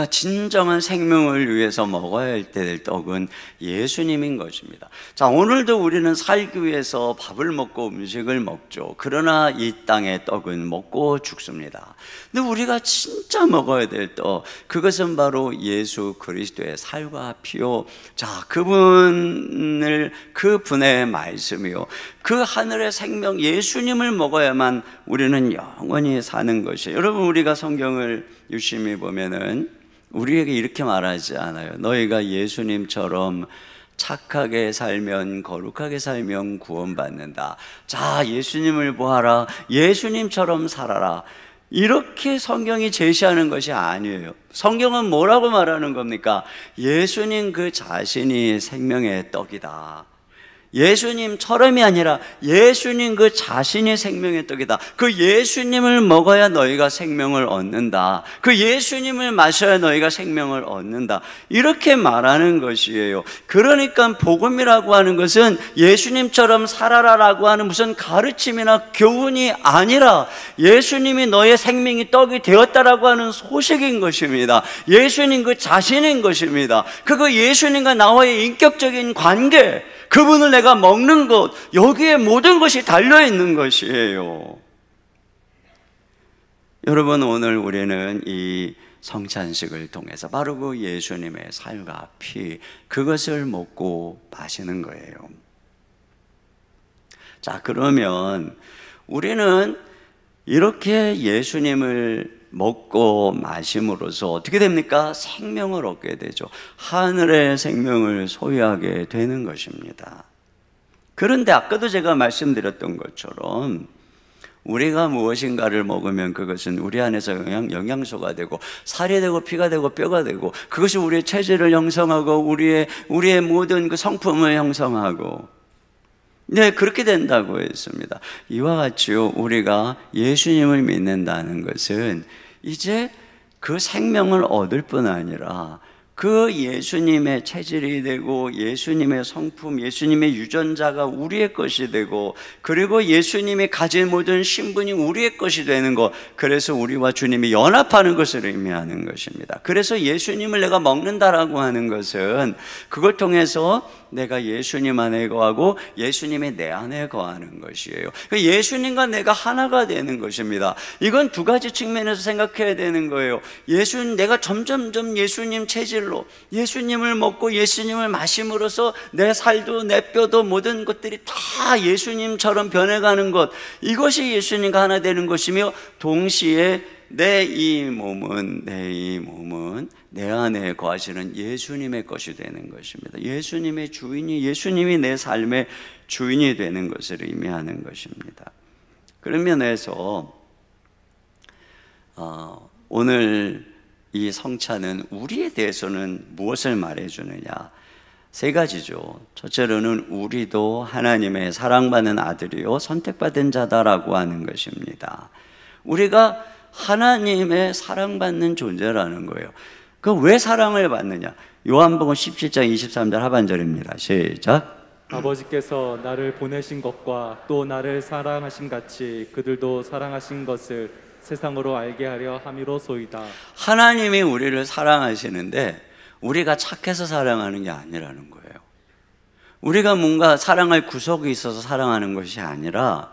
진정한 생명을 위해서 먹어야 할 때 될 떡은 예수님인 것입니다. 자, 오늘도 우리는 살기 위해서 밥을 먹고 음식을 먹죠. 그러나 이 땅의 떡은 먹고 죽습니다. 근데 우리가 진짜 먹어야 될 떡, 그것은 바로 예수 그리스도의 살과 피요, 자, 그분의 말씀이요, 그 하늘의 생명 예수님을 먹어야만 우리는 영원히 사는 것이에요. 여러분, 우리가 성경을 유심히 보면은 우리에게 이렇게 말하지 않아요. 너희가 예수님처럼 착하게 살면, 거룩하게 살면 구원받는다. 자, 예수님을 보아라, 예수님처럼 살아라, 이렇게 성경이 제시하는 것이 아니에요. 성경은 뭐라고 말하는 겁니까? 예수님 그 자신이 생명의 떡이다. 예수님처럼이 아니라 예수님 그 자신이 생명의 떡이다. 그 예수님을 먹어야 너희가 생명을 얻는다. 그 예수님을 마셔야 너희가 생명을 얻는다. 이렇게 말하는 것이에요. 그러니까 복음이라고 하는 것은 예수님처럼 살아라라고 하는 무슨 가르침이나 교훈이 아니라 예수님이 너의 생명이 떡이 되었다라고 하는 소식인 것입니다. 예수님 그 자신인 것입니다. 그 예수님과 나와의 인격적인 관계, 그분을 내가 먹는 것, 여기에 모든 것이 달려있는 것이에요. 여러분, 오늘 우리는 이 성찬식을 통해서 바로 그 예수님의 살과 피, 그것을 먹고 마시는 거예요. 자, 그러면 우리는 이렇게 예수님을 먹고 마심으로써 어떻게 됩니까? 생명을 얻게 되죠. 하늘의 생명을 소유하게 되는 것입니다. 그런데 아까도 제가 말씀드렸던 것처럼 우리가 무엇인가를 먹으면 그것은 우리 안에서 영양소가 되고 살이 되고 피가 되고 뼈가 되고 그것이 우리의 체질을 형성하고 우리의 모든 그 성품을 형성하고, 네, 그렇게 된다고 했습니다. 이와 같이요, 우리가 예수님을 믿는다는 것은 이제 그 생명을 얻을 뿐 아니라 그 예수님의 체질이 되고 예수님의 성품, 예수님의 유전자가 우리의 것이 되고, 그리고 예수님이 가진 모든 신분이 우리의 것이 되는 것, 그래서 우리와 주님이 연합하는 것을 의미하는 것입니다. 그래서 예수님을 내가 먹는다라고 하는 것은 그걸 통해서 내가 예수님 안에 거하고 예수님이 내 안에 거하는 것이에요. 예수님과 내가 하나가 되는 것입니다. 이건 두 가지 측면에서 생각해야 되는 거예요. 내가 점점점 예수님 체질로 예수님을 먹고 예수님을 마심으로써 내 살도 내 뼈도 모든 것들이 다 예수님처럼 변해가는 것, 이것이 예수님과 하나 되는 것이며, 동시에 내 이 몸은 내 안에 거하시는 예수님의 것이 되는 것입니다. 예수님의 주인이, 예수님이 내 삶의 주인이 되는 것을 의미하는 것입니다. 그런 면에서 오늘 이 성찬은 우리에 대해서는 무엇을 말해주느냐? 세 가지죠. 첫째로는 우리도 하나님의 사랑받는 아들이요 선택받은 자다라고 하는 것입니다. 우리가 하나님의 사랑받는 존재라는 거예요. 그 왜 사랑을 받느냐? 요한복음 17장 23절 하반절입니다. 시작. 아버지께서 나를 보내신 것과 또 나를 사랑하신 같이 그들도 사랑하신 것을 세상으로 알게 하려 함이로소이다. 하나님이 우리를 사랑하시는데 우리가 착해서 사랑하는 게 아니라는 거예요. 우리가 뭔가 사랑할 구석이 있어서 사랑하는 것이 아니라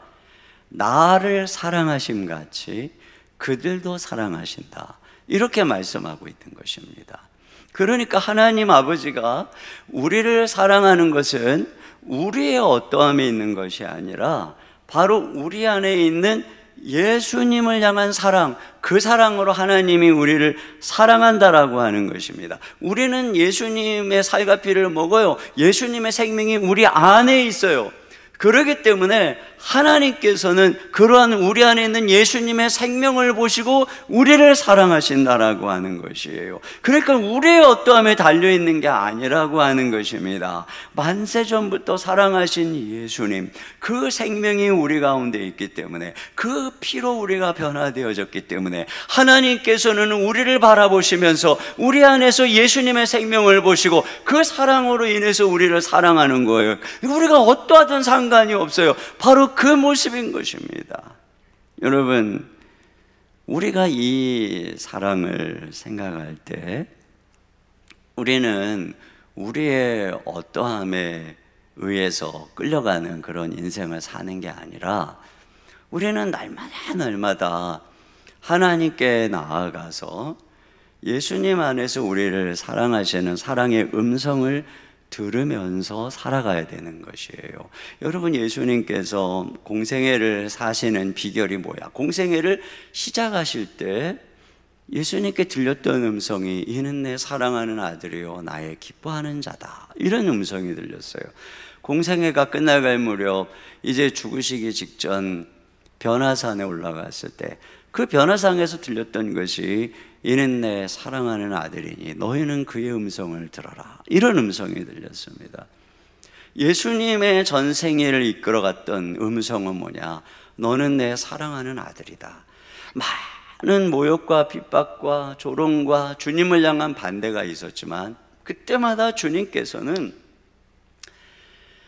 나를 사랑하심 같이 그들도 사랑하신다, 이렇게 말씀하고 있는 것입니다. 그러니까 하나님 아버지가 우리를 사랑하는 것은 우리의 어떠함이 있는 것이 아니라 바로 우리 안에 있는 예수님을 향한 사랑, 그 사랑으로 하나님이 우리를 사랑한다라고 하는 것입니다. 우리는 예수님의 살과 피를 먹어요. 예수님의 생명이 우리 안에 있어요. 그렇기 때문에 하나님께서는 그러한 우리 안에 있는 예수님의 생명을 보시고 우리를 사랑하신다라고 하는 것이에요. 그러니까 우리의 어떠함에 달려있는 게 아니라고 하는 것입니다. 만세전부터 사랑하신 예수님, 그 생명이 우리 가운데 있기 때문에, 그 피로 우리가 변화되어졌기 때문에 하나님께서는 우리를 바라보시면서 우리 안에서 예수님의 생명을 보시고 그 사랑으로 인해서 우리를 사랑하는 거예요. 우리가 어떠하든 상관이 없어요. 바로 그 모습인 것입니다. 여러분, 우리가 이 사랑을 생각할 때 우리는 우리의 어떠함에 의해서 끌려가는 그런 인생을 사는 게 아니라 우리는 날마다 하나님께 나아가서 예수님 안에서 우리를 사랑하시는 사랑의 음성을 들으면서 살아가야 되는 것이에요. 여러분, 예수님께서 공생애를 사시는 비결이 뭐야? 공생애를 시작하실 때 예수님께 들렸던 음성이 이는 내 사랑하는 아들이요 나의 기뻐하는 자다, 이런 음성이 들렸어요. 공생애가 끝나갈 무렵 이제 죽으시기 직전 변화산에 올라갔을 때 그 변화산에서 들렸던 것이 이는 내 사랑하는 아들이니 너희는 그의 음성을 들어라, 이런 음성이 들렸습니다. 예수님의 전생애를 이끌어갔던 음성은 뭐냐? 너는 내 사랑하는 아들이다. 많은 모욕과 핍박과 조롱과 주님을 향한 반대가 있었지만 그때마다 주님께서는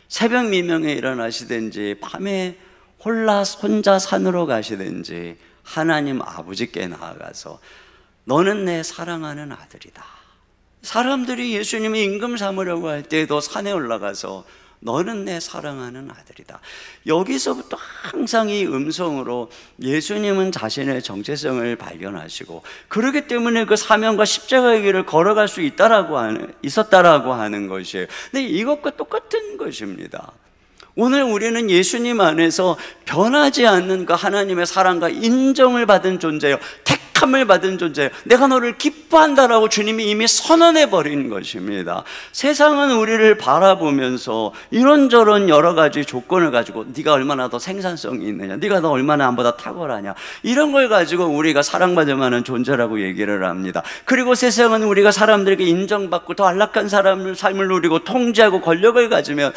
새벽 미명에 일어나시든지 밤에 혼자 산으로 가시든지 하나님 아버지께 나아가서 너는 내 사랑하는 아들이다. 사람들이 예수님이 임금 삼으려고 할 때도 산에 올라가서 너는 내 사랑하는 아들이다. 여기서부터 항상 이 음성으로 예수님은 자신의 정체성을 발견하시고 그렇기 때문에 그 사명과 십자가의 길을 걸어갈 수 있었다라고 하는 것이에요. 근데 이것과 똑같은 것입니다. 오늘 우리는 예수님 안에서 변하지 않는 그 하나님의 사랑과 인정을 받은 존재예요. 택함을 받은 존재예요. 내가 너를 기뻐한다라고 주님이 이미 선언해 버린 것입니다. 세상은 우리를 바라보면서 이런저런 여러 가지 조건을 가지고 네가 얼마나 더 생산성이 있느냐, 네가 더 얼마나 남보다 탁월하냐, 이런 걸 가지고 우리가 사랑받을 만한 존재라고 얘기를 합니다. 그리고 세상은 우리가 사람들에게 인정받고 더 안락한 삶을 누리고 통제하고 권력을 가지면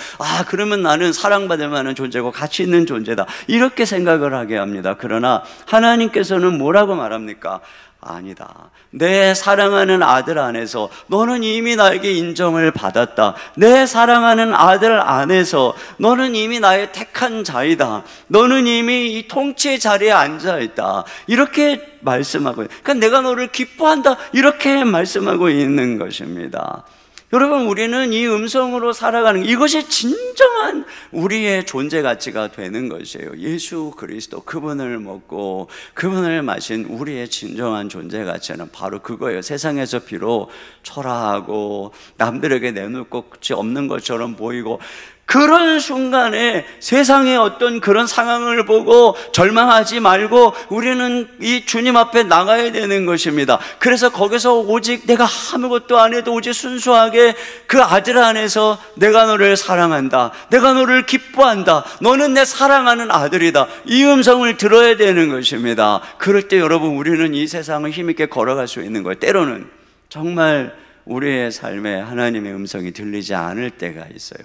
그러면 나는 사랑받을 만한 존재고 가치 있는 존재다, 이렇게 생각을 하게 합니다. 그러나 하나님께서는 뭐라고 말합니까? 아니다. 내 사랑하는 아들 안에서 너는 이미 나에게 인정을 받았다. 내 사랑하는 아들 안에서 너는 이미 나의 택한 자이다. 너는 이미 이 통치의 자리에 앉아있다. 이렇게 말씀하고, 그러니까 내가 너를 기뻐한다, 이렇게 말씀하고 있는 것입니다. 여러분, 우리는 이 음성으로 살아가는 이것이 진정한 우리의 존재 가치가 되는 것이에요. 예수 그리스도, 그분을 먹고 그분을 마신 우리의 진정한 존재 가치는 바로 그거예요. 세상에서 비록 초라하고 남들에게 내놓을 것이 없는 것처럼 보이고, 그런 순간에 세상의 어떤 그런 상황을 보고 절망하지 말고 우리는 이 주님 앞에 나가야 되는 것입니다. 그래서 거기서 오직 내가 아무것도 안 해도 오직 순수하게 그 아들 안에서 내가 너를 사랑한다, 내가 너를 기뻐한다, 너는 내 사랑하는 아들이다, 이 음성을 들어야 되는 것입니다. 그럴 때 여러분, 우리는 이 세상을 힘있게 걸어갈 수 있는 거예요. 때로는 정말 우리의 삶에 하나님의 음성이 들리지 않을 때가 있어요.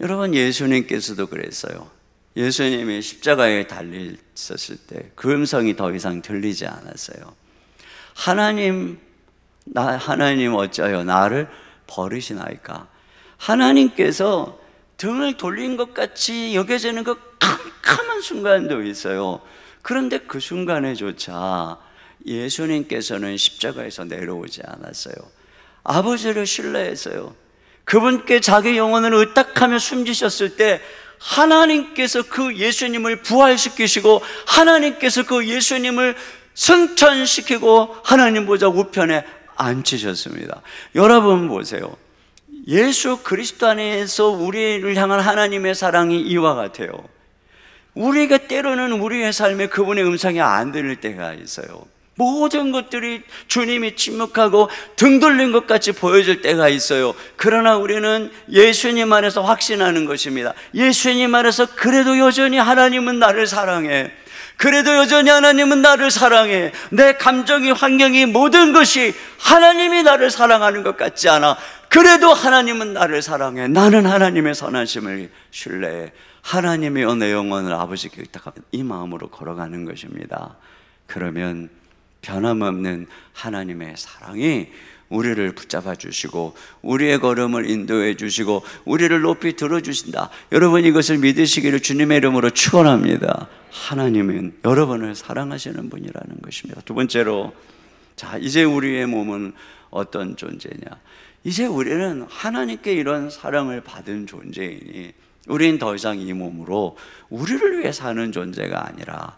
여러분, 예수님께서도 그랬어요. 예수님이 십자가에 달렸을 때 그 음성이 더 이상 들리지 않았어요. 하나님 어찌하여 나를 버리시나이까? 하나님께서 등을 돌린 것 같이 여겨지는 그 캄캄한 순간도 있어요. 그런데 그 순간에조차 예수님께서는 십자가에서 내려오지 않았어요. 아버지를 신뢰했어요. 그분께 자기 영혼을 의탁하며 숨지셨을 때 하나님께서 그 예수님을 부활시키시고 하나님께서 그 예수님을 승천시키고 하나님 보좌 우편에 앉히셨습니다. 여러분 보세요. 예수 그리스도 안에서 우리를 향한 하나님의 사랑이 이와 같아요. 우리가 때로는 우리의 삶에 그분의 음성이 안 들릴 때가 있어요. 모든 것들이 주님이 침묵하고 등 돌린 것 같이 보여질 때가 있어요. 그러나 우리는 예수님 안에서 확신하는 것입니다. 예수님 안에서 그래도 여전히 하나님은 나를 사랑해. 그래도 여전히 하나님은 나를 사랑해. 내 감정이, 환경이, 모든 것이 하나님이 나를 사랑하는 것 같지 않아. 그래도 하나님은 나를 사랑해. 나는 하나님의 선하심을 신뢰해. 하나님이여 내 영혼을 아버지께 의탁하면, 이 마음으로 걸어가는 것입니다. 그러면 변함없는 하나님의 사랑이 우리를 붙잡아 주시고 우리의 걸음을 인도해 주시고 우리를 높이 들어주신다. 여러분, 이것을 믿으시기를 주님의 이름으로 축원합니다. 하나님은 여러분을 사랑하시는 분이라는 것입니다. 두 번째로, 자, 이제 우리의 몸은 어떤 존재냐? 이제 우리는 하나님께 이런 사랑을 받은 존재이니 우리는 더 이상 이 몸으로 우리를 위해 사는 존재가 아니라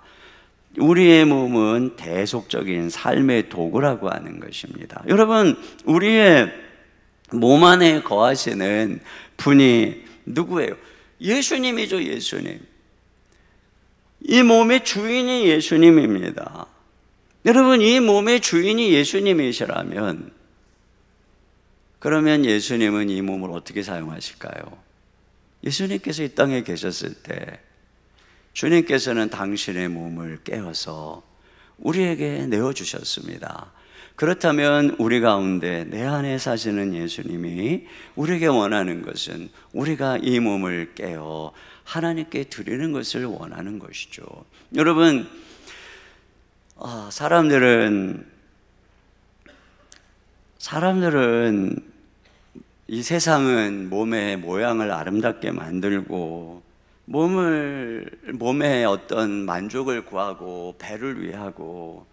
우리의 몸은 대속적인 삶의 도구라고 하는 것입니다. 여러분, 우리의 몸 안에 거하시는 분이 누구예요? 예수님이죠. 예수님. 이 몸의 주인이 예수님입니다. 여러분, 이 몸의 주인이 예수님이시라면 그러면 예수님은 이 몸을 어떻게 사용하실까요? 예수님께서 이 땅에 계셨을 때 주님께서는 당신의 몸을 깨어서 우리에게 내어주셨습니다. 그렇다면 우리 가운데 내 안에 사시는 예수님이 우리에게 원하는 것은 우리가 이 몸을 깨어 하나님께 드리는 것을 원하는 것이죠. 여러분, 사람들은 이 세상은 몸의 모양을 아름답게 만들고 몸의 어떤 만족을 구하고 배를 위하고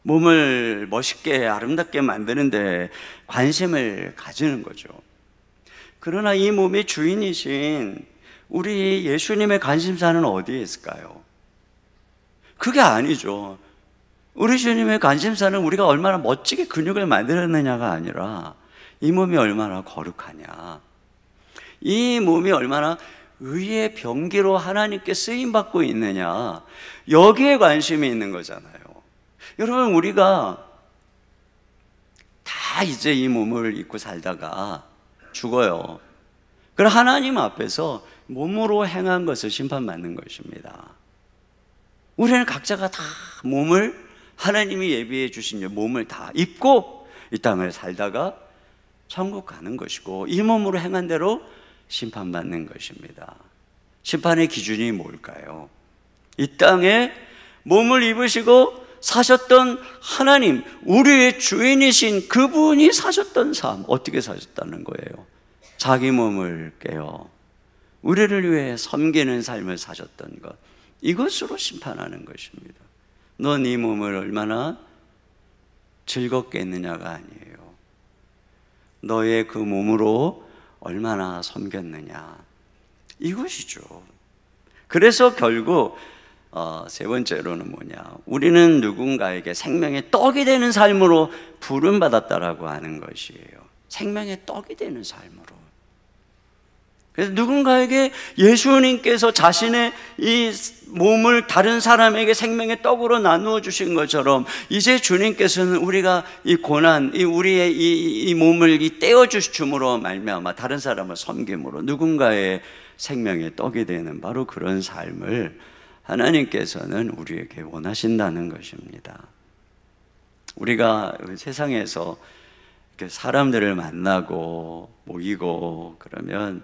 몸을 멋있게 아름답게 만드는데 관심을 가지는 거죠. 그러나 이 몸의 주인이신 우리 예수님의 관심사는 어디에 있을까요? 그게 아니죠. 우리 주님의 관심사는 우리가 얼마나 멋지게 근육을 만들었느냐가 아니라 이 몸이 얼마나 거룩하냐, 이 몸이 얼마나 의의 병기로 하나님께 쓰임받고 있느냐, 여기에 관심이 있는 거잖아요. 여러분, 우리가 다 이제 이 몸을 입고 살다가 죽어요. 그럼 하나님 앞에서 몸으로 행한 것을 심판받는 것입니다. 우리는 각자가 다 몸을, 하나님이 예비해 주신 몸을 다 입고 이 땅을 살다가 천국 가는 것이고, 이 몸으로 행한 대로 심판받는 것입니다. 심판의 기준이 뭘까요? 이 땅에 몸을 입으시고 사셨던 하나님, 우리의 주인이신 그분이 사셨던 삶, 어떻게 사셨다는 거예요? 자기 몸을 깨어 우리를 위해 섬기는 삶을 사셨던 것, 이것으로 심판하는 것입니다. 넌 이 몸을 얼마나 즐겁게 했느냐가 아니에요. 너의 그 몸으로 얼마나 섬겼느냐, 이것이죠. 그래서 결국 세 번째로는 뭐냐, 우리는 누군가에게 생명의 떡이 되는 삶으로 부름받았다라고 하는 것이에요. 생명의 떡이 되는 삶으로. 그래서 누군가에게 예수님께서 자신의 이 몸을 다른 사람에게 생명의 떡으로 나누어 주신 것처럼, 이제 주님께서는 우리가 이 고난, 우리의 이 몸을 떼어 주심으로 말미암아 다른 사람을 섬김으로 누군가의 생명의 떡이 되는 바로 그런 삶을 하나님께서는 우리에게 원하신다는 것입니다. 우리가 세상에서 이렇게 사람들을 만나고 모이고 그러면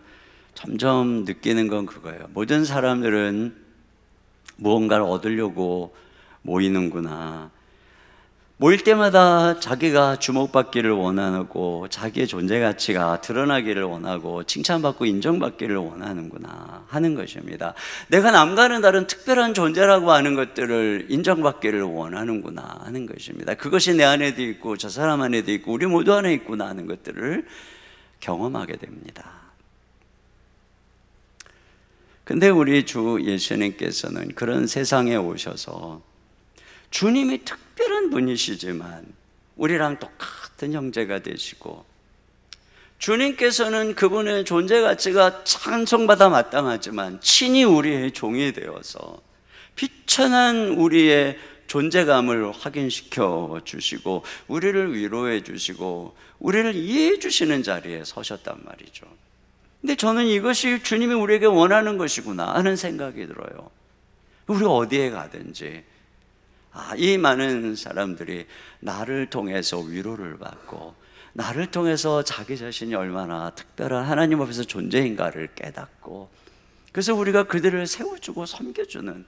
점점 느끼는 건 그거예요. 모든 사람들은 무언가를 얻으려고 모이는구나. 모일 때마다 자기가 주목받기를 원하고 자기의 존재 가치가 드러나기를 원하고 칭찬받고 인정받기를 원하는구나 하는 것입니다. 내가 남과는 다른 특별한 존재라고 하는 것들을 인정받기를 원하는구나 하는 것입니다. 그것이 내 안에도 있고 저 사람 안에도 있고 우리 모두 안에 있구나 하는 것들을 경험하게 됩니다. 근데 우리 주 예수님께서는 그런 세상에 오셔서 주님이 특별한 분이시지만 우리랑 똑같은 형제가 되시고, 주님께서는 그분의 존재 가치가 찬송받아 마땅하지만 친히 우리의 종이 되어서 비천한 우리의 존재감을 확인시켜 주시고 우리를 위로해 주시고 우리를 이해해 주시는 자리에 서셨단 말이죠. 근데 저는 이것이 주님이 우리에게 원하는 것이구나 하는 생각이 들어요. 우리가 어디에 가든지 이 많은 사람들이 나를 통해서 위로를 받고 나를 통해서 자기 자신이 얼마나 특별한 하나님 앞에서 존재인가를 깨닫고, 그래서 우리가 그들을 세워주고 섬겨주는,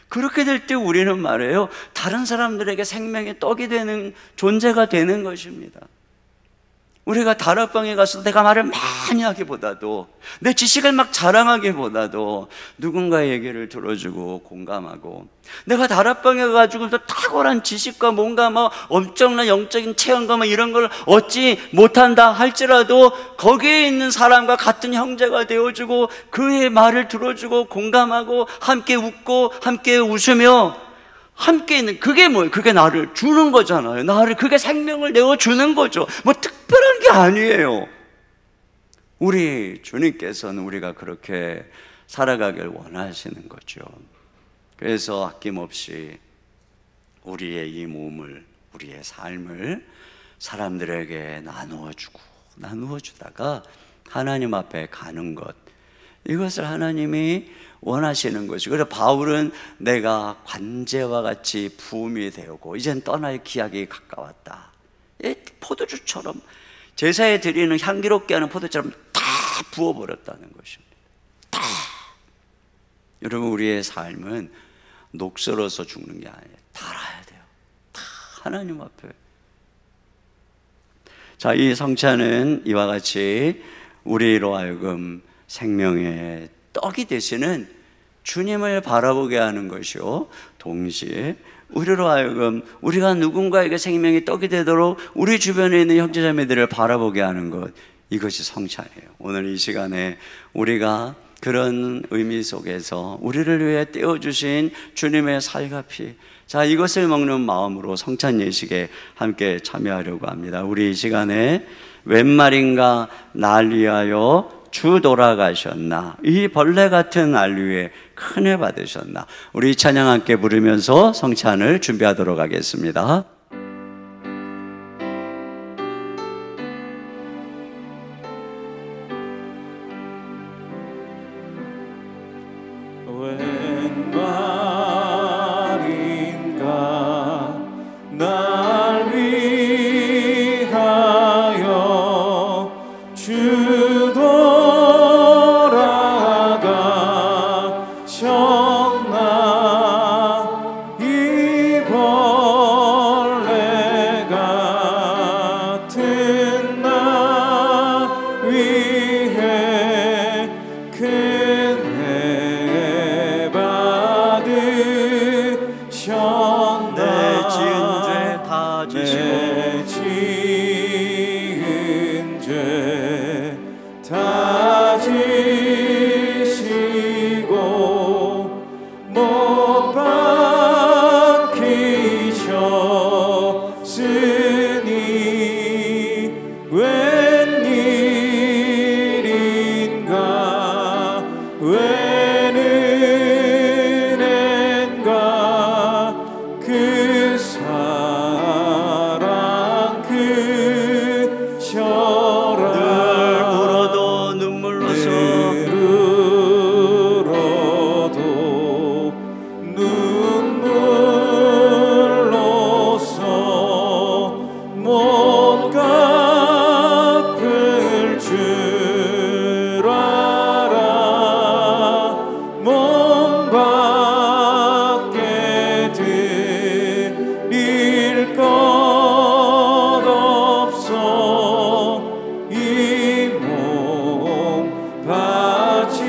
그렇게 될 때 우리는 말이에요, 다른 사람들에게 생명의 떡이 되는 존재가 되는 것입니다. 우리가 다락방에 가서 내가 말을 많이 하기보다도, 내 지식을 막 자랑하기보다도 누군가의 얘기를 들어주고 공감하고, 내가 다락방에 가가지고 또 탁월한 지식과 뭔가 뭐 엄청난 영적인 체험과 뭐 이런 걸 얻지 못한다 할지라도 거기에 있는 사람과 같은 형제가 되어주고 그의 말을 들어주고 공감하고 함께 웃고 함께 웃으며 함께 있는, 그게 뭐예요? 그게 나를 주는 거잖아요. 그게 생명을 내어주는 거죠. 뭐 특별한 게 아니에요. 우리 주님께서는 우리가 그렇게 살아가길 원하시는 거죠. 그래서 아낌없이 우리의 이 몸을, 우리의 삶을 사람들에게 나누어 주다가 하나님 앞에 가는 것, 이것을 하나님이 원하시는 것이고, 그래서 바울은 내가 관제와 같이 부음이 되었고 이젠 떠날 기약이 가까웠다. 포도주처럼 제사에 드리는 향기롭게 하는 포도처럼 다 부어버렸다는 것입니다. 다. 여러분, 우리의 삶은 녹슬어서 죽는 게 아니에요. 달아야 돼요. 다 하나님 앞에. 자, 이 성찬은 이와 같이 우리로 하여금 생명의 떡이 되시는 주님을 바라보게 하는 것이요, 동시에 우리로 하여금 우리가 누군가에게 생명의 떡이 되도록 우리 주변에 있는 형제자매들을 바라보게 하는 것, 이것이 성찬이에요. 오늘 이 시간에 우리가 그런 의미 속에서 우리를 위해 떼어주신 주님의 살과 피, 자, 이것을 먹는 마음으로 성찬 예식에 함께 참여하려고 합니다. 우리 이 시간에 웬 말인가 날 위하여 주 돌아가셨나, 이 벌레 같은 안류에 큰애 받으셨나, 우리 찬양 함께 부르면서 성찬을 준비하도록 하겠습니다. 웬 말인가 날 위하여 주 돌아가셨나, 이 벌레 같은 날 위해 큰애 받으셨나. 내 지은 죄 다 지시고, 내 지은 죄 다 지시고 못 박히셨으니 웬일인가 웬 은혜인가 그 사랑 그셔라. 늘 울어도 눈물로써 늘 울어도 눈물로써 못 갚을 줄 알아. 몸 밖에 드릴 것 없어 이 몸 바칩니다.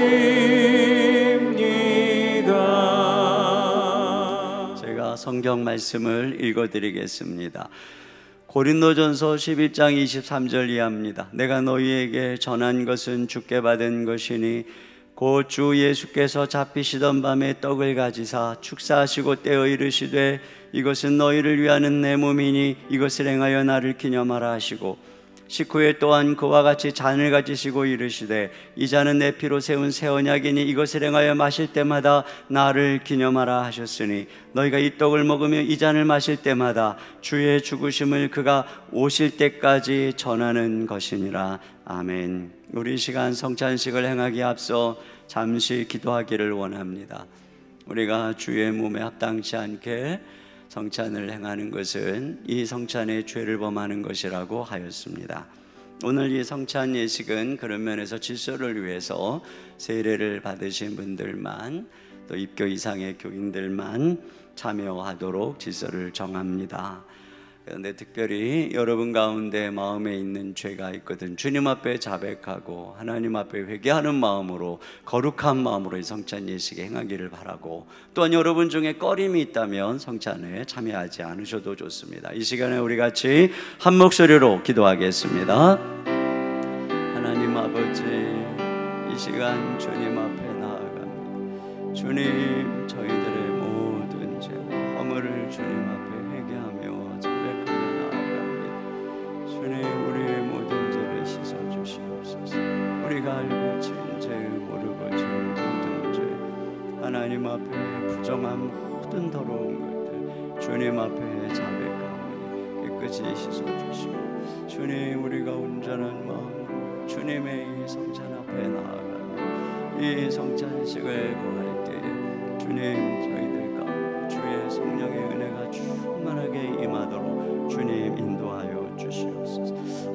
제가 성경 말씀을 읽어드리겠습니다. 고린도전서 11장 23절 이하입니다. 내가 너희에게 전한 것은 주께 받은 것이니 곧 주 예수께서 잡히시던 밤에 떡을 가지사 축사하시고 떼어 이르시되 이것은 너희를 위하는 내 몸이니 이것을 행하여 나를 기념하라 하시고, 식후에 또한 그와 같이 잔을 가지시고 이르시되 이 잔은 내 피로 세운 새 언약이니 이것을 행하여 마실 때마다 나를 기념하라 하셨으니 너희가 이 떡을 먹으며 이 잔을 마실 때마다 주의 죽으심을 그가 오실 때까지 전하는 것이니라. 아멘. 우리 시간 성찬식을 행하기에 앞서 잠시 기도하기를 원합니다. 우리가 주의 몸에 합당치 않게 성찬을 행하는 것은 이 성찬의 죄를 범하는 것이라고 하였습니다. 오늘 이 성찬 예식은 그런 면에서 질서를 위해서 세례를 받으신 분들만, 또 입교 이상의 교인들만 참여하도록 질서를 정합니다. 그런데 특별히 여러분 가운데 마음에 있는 죄가 있거든 주님 앞에 자백하고 하나님 앞에 회개하는 마음으로, 거룩한 마음으로 이 성찬 예식에 행하기를 바라고, 또한 여러분 중에 꺼림이 있다면 성찬에 참여하지 않으셔도 좋습니다. 이 시간에 우리 같이 한 목소리로 기도하겠습니다. 하나님 아버지, 이 시간 주님 앞에 나아갑니다. 주님, 저희들의 모든 죄와 허물을 주님 앞에 회개하며 자백하며 나아갑니다. 주님, 우리의 모든 죄를 씻어주시옵소서. 우리가 알고 지은 죄, 모르고 지은 모든 죄, 하나님 앞에 부정한 모든 더러운 것들 주님 앞에 자백하오니 깨끗이 씻어주시고, 주님, 우리가 온전한 마음으로 주님의 이 성찬 앞에 나아가며 이 성찬식을 거할 때에 주님, 저희들 가운데 주의 성령의 은혜가 충만하게 임하도록 주님 인도하여 주시옵소서.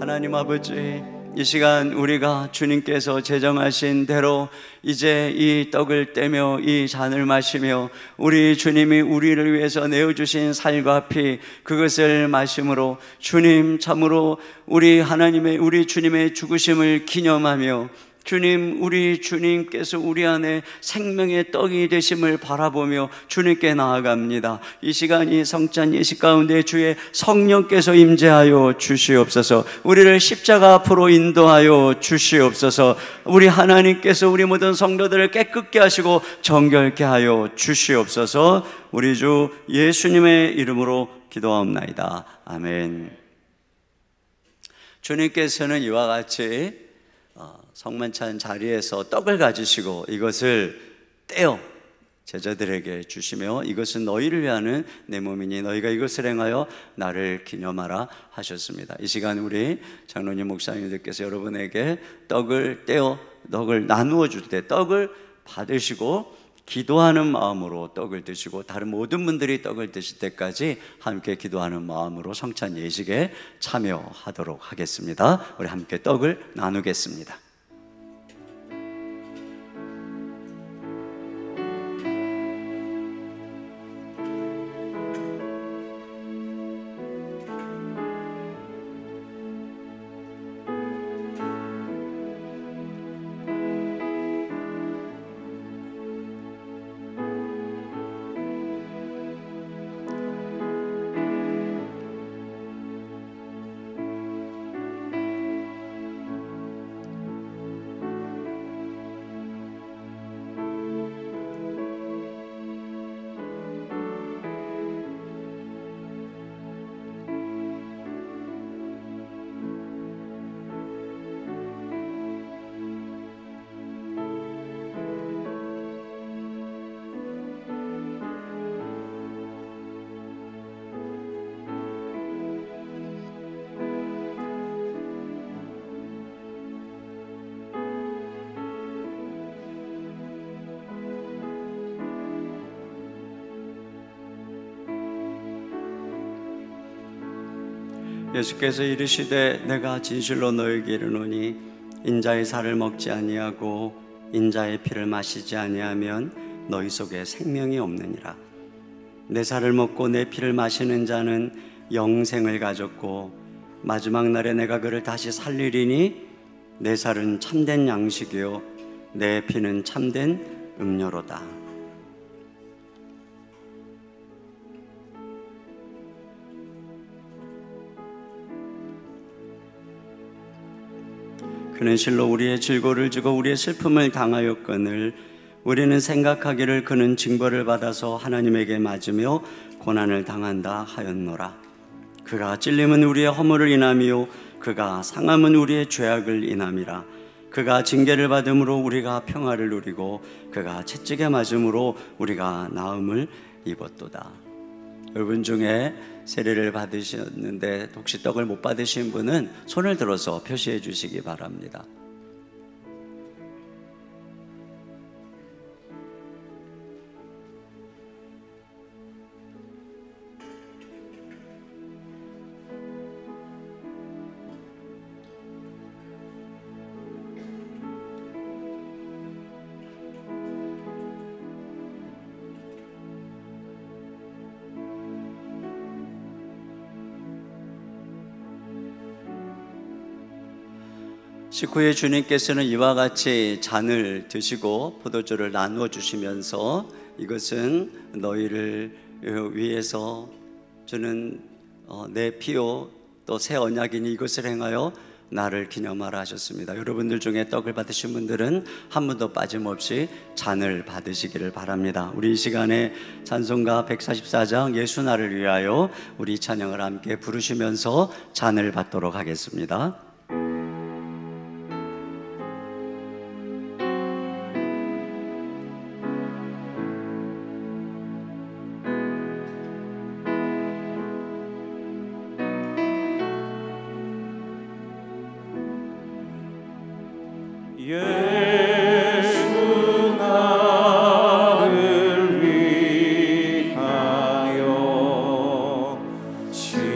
하나님 아버지, 이 시간 우리가 주님께서 제정하신 대로 이제 이 떡을 떼며 이 잔을 마시며 우리 주님이 우리를 위해서 내어주신 살과 피, 그것을 마심으로 주님 참으로 우리 하나님의, 우리 주님의 죽으심을 기념하며 주님, 우리 주님께서 우리 안에 생명의 떡이 되심을 바라보며 주님께 나아갑니다. 이 시간 이 성찬 예식 가운데 주의 성령께서 임재하여 주시옵소서. 우리를 십자가 앞으로 인도하여 주시옵소서. 우리 하나님께서 우리 모든 성도들을 깨끗게 하시고 정결케 하여 주시옵소서. 우리 주 예수님의 이름으로 기도하옵나이다. 아멘. 주님께서는 이와 같이 성만찬 자리에서 떡을 가지시고 이것을 떼어 제자들에게 주시며 이것은 너희를 위하는 내 몸이니 너희가 이것을 행하여 나를 기념하라 하셨습니다. 이 시간 우리 장로님 목사님들께서 여러분에게 떡을 떼어 떡을 나누어 줄 때 떡을 받으시고 기도하는 마음으로 떡을 드시고 다른 모든 분들이 떡을 드실 때까지 함께 기도하는 마음으로 성찬 예식에 참여하도록 하겠습니다. 우리 함께 떡을 나누겠습니다. 예수께서 이르시되 내가 진실로 너에게 이르노니 인자의 살을 먹지 아니하고 인자의 피를 마시지 아니하면 너희 속에 생명이 없느니라. 내 살을 먹고 내 피를 마시는 자는 영생을 가졌고 마지막 날에 내가 그를 다시 살리리니 내 살은 참된 양식이요 내 피는 참된 음료로다. 그는 실로 우리의 질고를 지고 우리의 슬픔을 당하였거늘 우리는 생각하기를 그는 징벌을 받아서 하나님에게 맞으며 고난을 당한다 하였노라. 그가 찔림은 우리의 허물을 인함이요 그가 상함은 우리의 죄악을 인함이라. 그가 징계를 받음으로 우리가 평화를 누리고 그가 채찍에 맞음으로 우리가 나음을 입었도다. 여러분 중에 세례를 받으셨는데 혹시 떡을 못 받으신 분은 손을 들어서 표시해 주시기 바랍니다. 식후에 주님께서는 이와 같이 잔을 드시고 포도주를 나누어 주시면서 이것은 너희를 위해서 주는 내 피요 또 새 언약이니 이것을 행하여 나를 기념하라 하셨습니다. 여러분들 중에 떡을 받으신 분들은 한 분도 빠짐없이 잔을 받으시기를 바랍니다. 우리 이 시간에 찬송가 144장 예수 나를 위하여 우리 찬양을 함께 부르시면서 잔을 받도록 하겠습니다. 예수 나를 위하여 십자가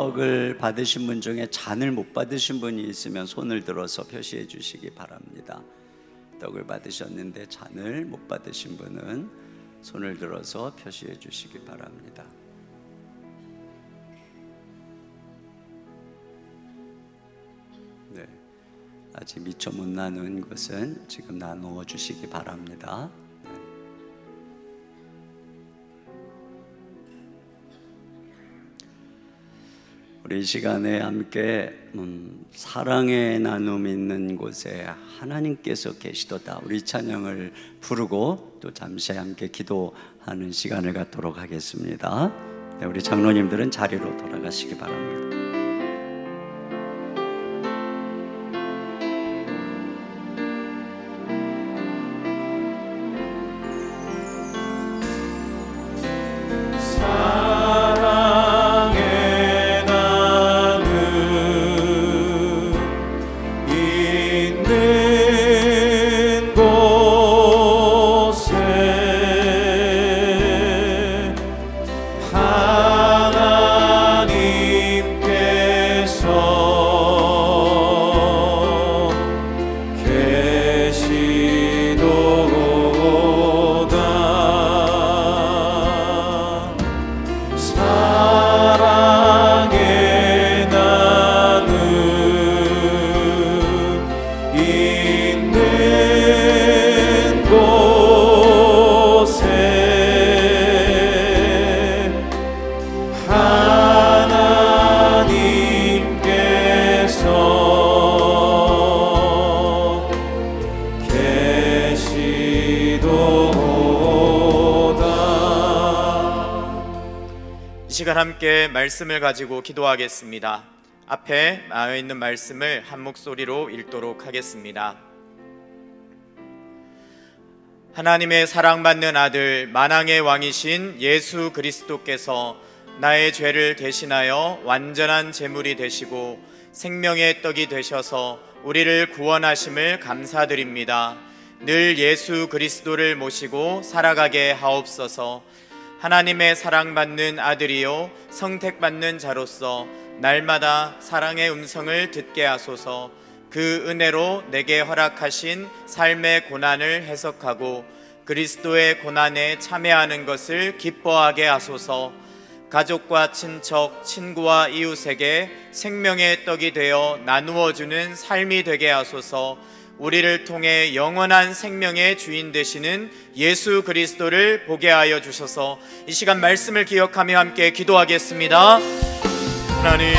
떡을 받으신 분 중에 잔을 못 받으신 분이 있으면 손을 들어서 표시해 주시기 바랍니다. 떡을 받으셨는데 잔을 못 받으신 분은 손을 들어서 표시해 주시기 바랍니다. 네, 아직 미처 못 나눈 것은 지금 나누어 주시기 바랍니다. 우리 이 시간에 함께 사랑의 나눔 있는 곳에 하나님께서 계시도다, 우리 찬양을 부르고 또 잠시 함께 기도하는 시간을 갖도록 하겠습니다. 네, 우리 장로님들은 자리로 돌아가시기 바랍니다. 함께 말씀을 가지고 기도하겠습니다. 앞에 나와 있는 말씀을 한 목소리로 읽도록 하겠습니다. 하나님의 사랑받는 아들 만왕의 왕이신 예수 그리스도께서 나의 죄를 대신하여 완전한 제물이 되시고 생명의 떡이 되셔서 우리를 구원하심을 감사드립니다. 늘 예수 그리스도를 모시고 살아가게 하옵소서. 하나님의 사랑받는 아들이요 성택받는 자로서 날마다 사랑의 음성을 듣게 하소서. 그 은혜로 내게 허락하신 삶의 고난을 해석하고 그리스도의 고난에 참여하는 것을 기뻐하게 하소서. 가족과 친척, 친구와 이웃에게 생명의 떡이 되어 나누어주는 삶이 되게 하소서. 우리를 통해 영원한 생명의 주인 되시는 예수 그리스도를 보게 하여 주셔서 이 시간 말씀을 기억하며 함께 기도하겠습니다. 하나님,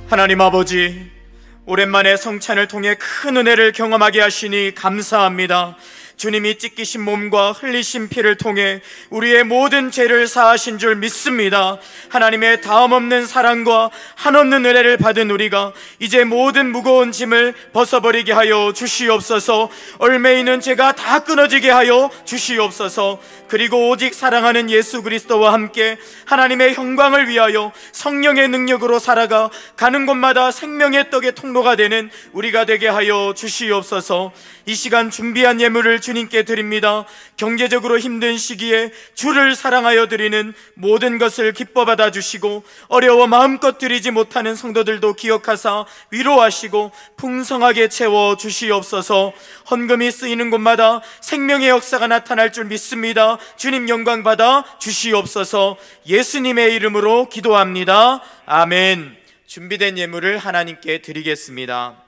하나님 아버지, 오랜만에 성찬을 통해 큰 은혜를 경험하게 하시니 감사합니다. 주님이 찢기신 몸과 흘리신 피를 통해 우리의 모든 죄를 사하신 줄 믿습니다. 하나님의 다음없는 사랑과 한없는 은혜를 받은 우리가 이제 모든 무거운 짐을 벗어버리게 하여 주시옵소서. 얽매이는 죄가 다 끊어지게 하여 주시옵소서. 그리고 오직 사랑하는 예수 그리스도와 함께 하나님의 영광을 위하여 성령의 능력으로 살아가 가는 곳마다 생명의 떡의 통로가 되는 우리가 되게 하여 주시옵소서. 이 시간 준비한 예물을 주님께 드립니다. 경제적으로 힘든 시기에 주를 사랑하여 드리는 모든 것을 기뻐 받아 주시고 어려워 마음껏 드리지 못하는 성도들도 기억하사 위로하시고 풍성하게 채워 주시옵소서. 헌금이 쓰이는 곳마다 생명의 역사가 나타날 줄 믿습니다. 주님 영광 받아 주시옵소서. 예수님의 이름으로 기도합니다. 아멘. 준비된 예물을 하나님께 드리겠습니다.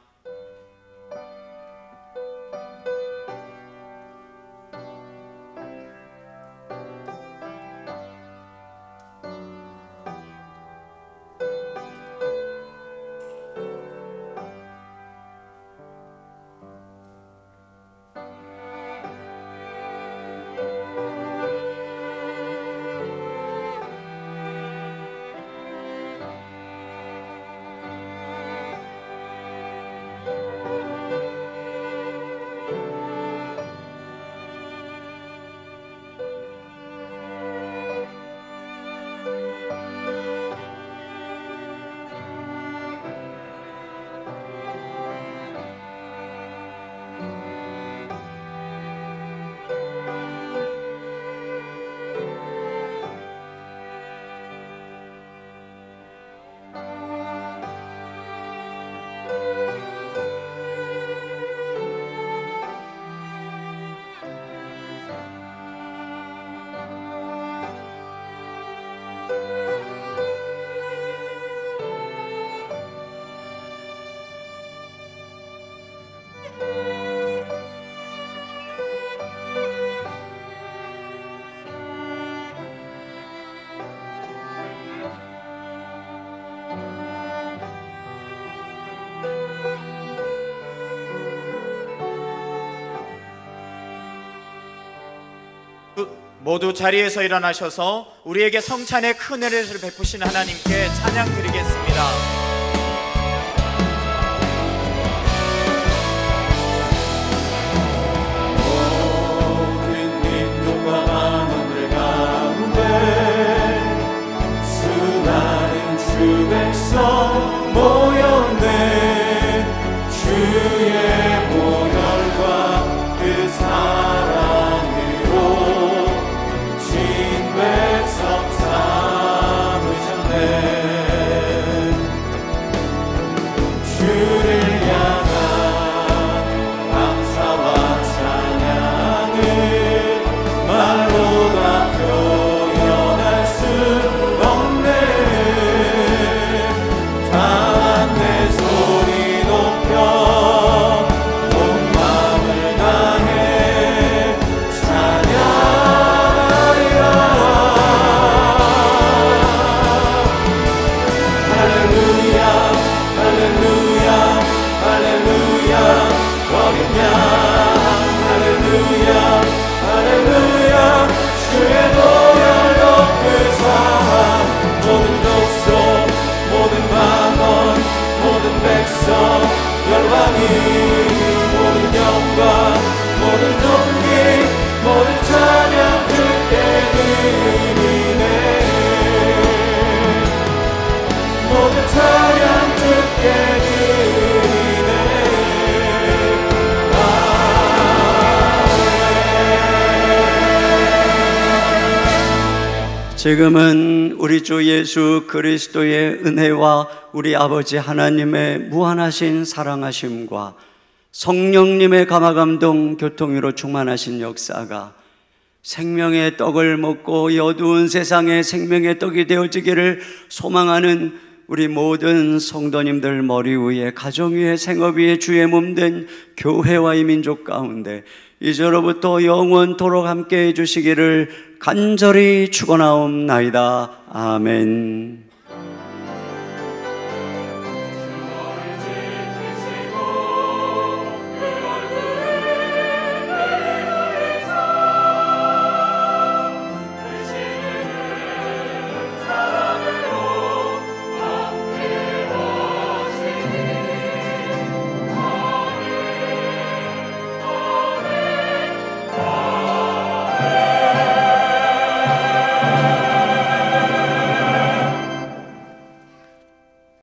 모두 자리에서 일어나셔서 우리에게 성찬의 큰 은혜를 베푸신 하나님께 찬양 드리겠습니다. 모든 민족과 만원들 가운데 수많은 주 백성 모였네. 주의 보혈과 그 사랑으로 백성 삼으셨네. 주를 향한 감사와 찬양을 말로 다 표현할 수 없네. 다 내 소리 높여 온 마음을 다해 찬양. 열방이 모든 영광 모든 존귀 모든 찬양 주께 드리네. 모든 찬양 주께 드리네. 지금은 우리 주 예수 그리스도의 은혜와 우리 아버지 하나님의 무한하신 사랑하심과 성령님의 감화감동 교통으로 충만하신 역사가 생명의 떡을 먹고 이 어두운 세상에 생명의 떡이 되어지기를 소망하는 우리 모든 성도님들 머리 위에 가정 위에 생업 위에 주의 몸된 교회와 이 민족 가운데 이제로부터 영원토록 함께 해주시기를 간절히 축원하옵나이다. 아멘.